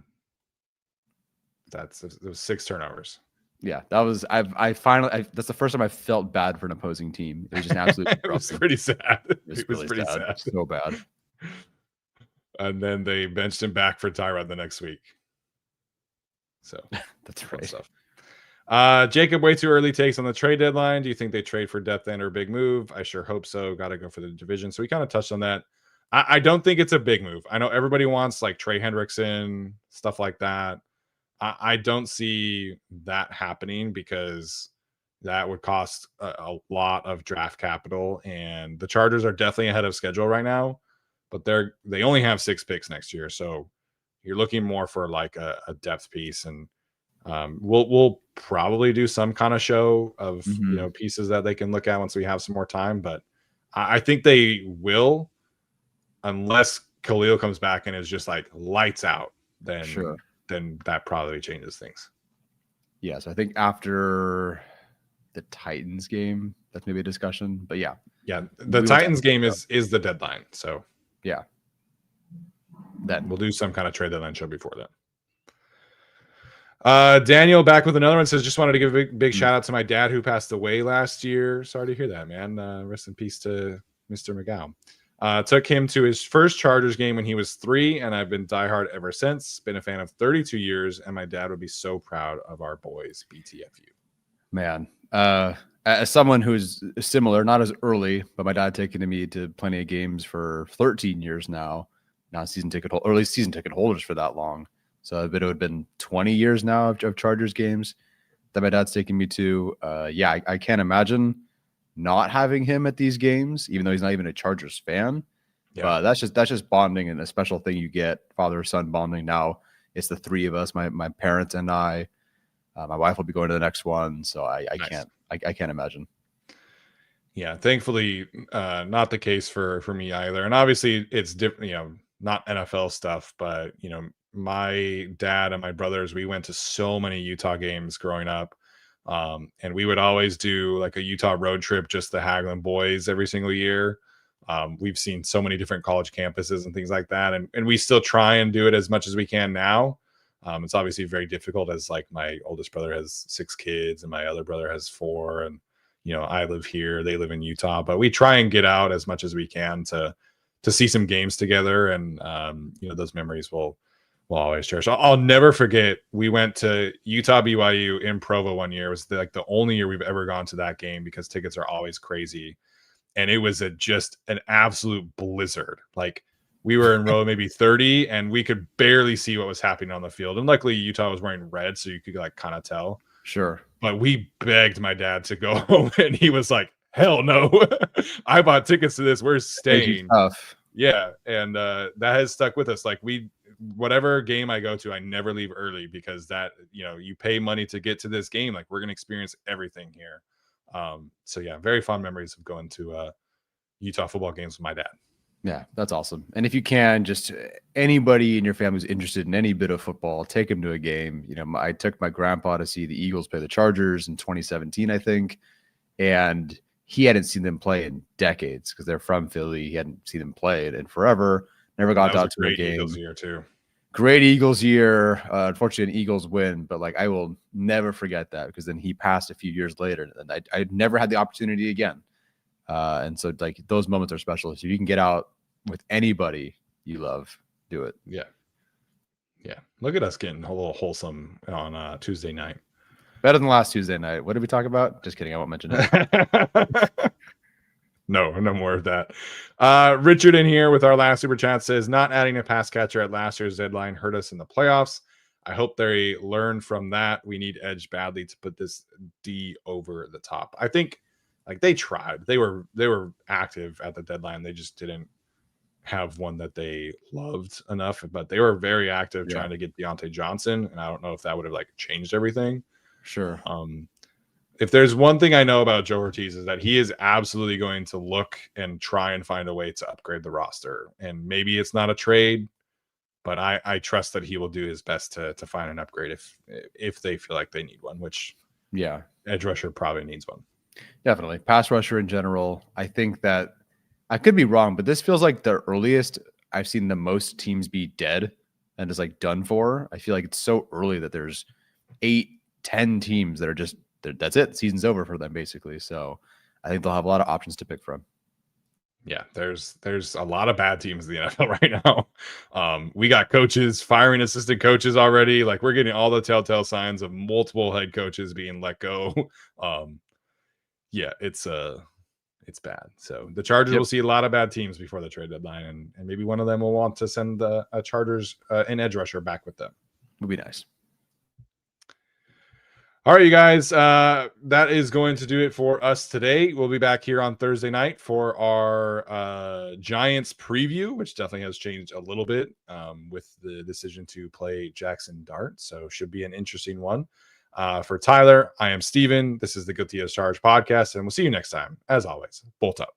[SPEAKER 3] it was 6 turnovers.
[SPEAKER 4] Yeah, that was. I finally. That's the first time I felt bad for an opposing team. It was just absolutely.
[SPEAKER 3] It was pretty sad. It was
[SPEAKER 4] really
[SPEAKER 3] pretty sad.
[SPEAKER 4] So bad.
[SPEAKER 3] And then they benched him back for Tyrod the next week. So
[SPEAKER 4] that's right.
[SPEAKER 3] Stuff. Jacob, way too early takes on the trade deadline. Do you think they trade for depth and or big move? I sure hope so. Got to go for the division. So we kind of touched on that. I don't think it's a big move. I know everybody wants like Trey Hendrickson, stuff like that. I don't see that happening because that would cost a lot of draft capital, and the Chargers are definitely ahead of schedule right now, but they only have 6 picks next year. So you're looking more for like a depth piece, and we'll probably do some kind of show of pieces that they can look at once we have some more time. But I think they will, unless Khalil comes back and is just like lights out. Then that probably changes things.
[SPEAKER 4] Yeah, so I think after the Titans game, that's maybe a discussion. But yeah,
[SPEAKER 3] the Titans game is the deadline. So
[SPEAKER 4] yeah,
[SPEAKER 3] then we'll do some kind of trade deadline show before that. Daniel back with another one, says just wanted to give a big shout out to my dad who passed away last year. Sorry to hear that, man. Rest in peace to Mr. McGowan. Took him to his first Chargers game when he was 3, and I've been diehard ever since. Been a fan of 32 years, and my dad would be so proud of our boys. BTFU.
[SPEAKER 4] Man, as someone who's similar, not as early, but my dad taking me to plenty of games for 13 years now. Not season ticket holders for that long. So it would have been 20 years now of Chargers games that my dad's taking me to. I can't imagine not having him at these games, even though he's not even a Chargers fan. Yeah. That's just bonding, and a special thing you get, father-son bonding. Now it's the 3 of us, my parents and I. My wife will be going to the next one, so I can't imagine.
[SPEAKER 3] Yeah, thankfully, not the case for me either. And obviously, it's different. Not NFL stuff, but my dad and my brothers, we went to so many Utah games growing up. And we would always do like a Utah road trip, just the Hagelin boys every single year. We've seen so many different college campuses and things like that. And we still try and do it as much as we can now. It's obviously very difficult, as like my oldest brother has 6 kids and my other brother has 4. And, I live here, they live in Utah, but we try and get out as much as we can to see some games together. And, those memories will We'll always cherish. I'll never forget. We went to Utah BYU in Provo one year. It was like the only year we've ever gone to that game because tickets are always crazy. And it was just an absolute blizzard. Like we were in row maybe 30 and we could barely see what was happening on the field. And luckily Utah was wearing red, so you could like kind of tell.
[SPEAKER 4] Sure.
[SPEAKER 3] But we begged my dad to go home and he was like, hell no. I bought tickets to this. We're staying.
[SPEAKER 4] Tough.
[SPEAKER 3] Yeah. And that has stuck with us. Like whatever game I go to, I never leave early because that, you pay money to get to this game. Like we're going to experience everything here. So yeah, very fond memories of going to Utah football games with my dad.
[SPEAKER 4] Yeah, that's awesome. And if you can, just anybody in your family who's interested in any bit of football, take them to a game. I took my grandpa to see the Eagles play the Chargers in 2017, I think. And he hadn't seen them play in decades because they're from Philly. He hadn't seen them play in forever. Never got out to a game.
[SPEAKER 3] Eagles year too.
[SPEAKER 4] Great Eagles year. Unfortunately, an Eagles win, but I will never forget that because then he passed a few years later, and I never had the opportunity again. And so those moments are special. So you can get out with anybody you love, do it.
[SPEAKER 3] Yeah. Look at us getting a little wholesome on Tuesday night.
[SPEAKER 4] Better than last Tuesday night. What did we talk about? Just kidding. I won't mention it.
[SPEAKER 3] No more of that. Richard in here with our last super chat says, not adding a pass catcher at last year's deadline hurt us in the playoffs. I hope they learn from that. We need edge badly to put this D over the top. I think they tried. They were active at the deadline. They just didn't have one that they loved enough, but they were very active trying to get Deontay Johnson. And I don't know if that would have changed everything.
[SPEAKER 4] Sure.
[SPEAKER 3] If there's one thing I know about Joe Ortiz is that he is absolutely going to look and try and find a way to upgrade the roster. And maybe it's not a trade, but I trust that he will do his best to find an upgrade if they feel like they need one, which edge rusher probably needs one.
[SPEAKER 4] Definitely. Pass rusher in general. I think that I could be wrong, but this feels like the earliest I've seen the most teams be dead and just done for. I feel like it's so early that there's 8-10 teams that are just, that's it. Season's over for them basically. So I think they'll have a lot of options to pick from.
[SPEAKER 3] Yeah, there's a lot of bad teams in the NFL right now. We got coaches firing assistant coaches already. We're getting all the telltale signs of multiple head coaches being let go. It's bad. So the Chargers will see a lot of bad teams before the trade deadline, and maybe one of them will want to send the Chargers an edge rusher back with them.
[SPEAKER 4] Would be nice.
[SPEAKER 3] All right, you guys, that is going to do it for us today. We'll be back here on Thursday night for our Giants preview, which definitely has changed a little bit with the decision to play Jackson Dart. So should be an interesting one. For Tyler, I am Steven. This is the Guilty as Charged podcast, and we'll see you next time. As always, bolt up.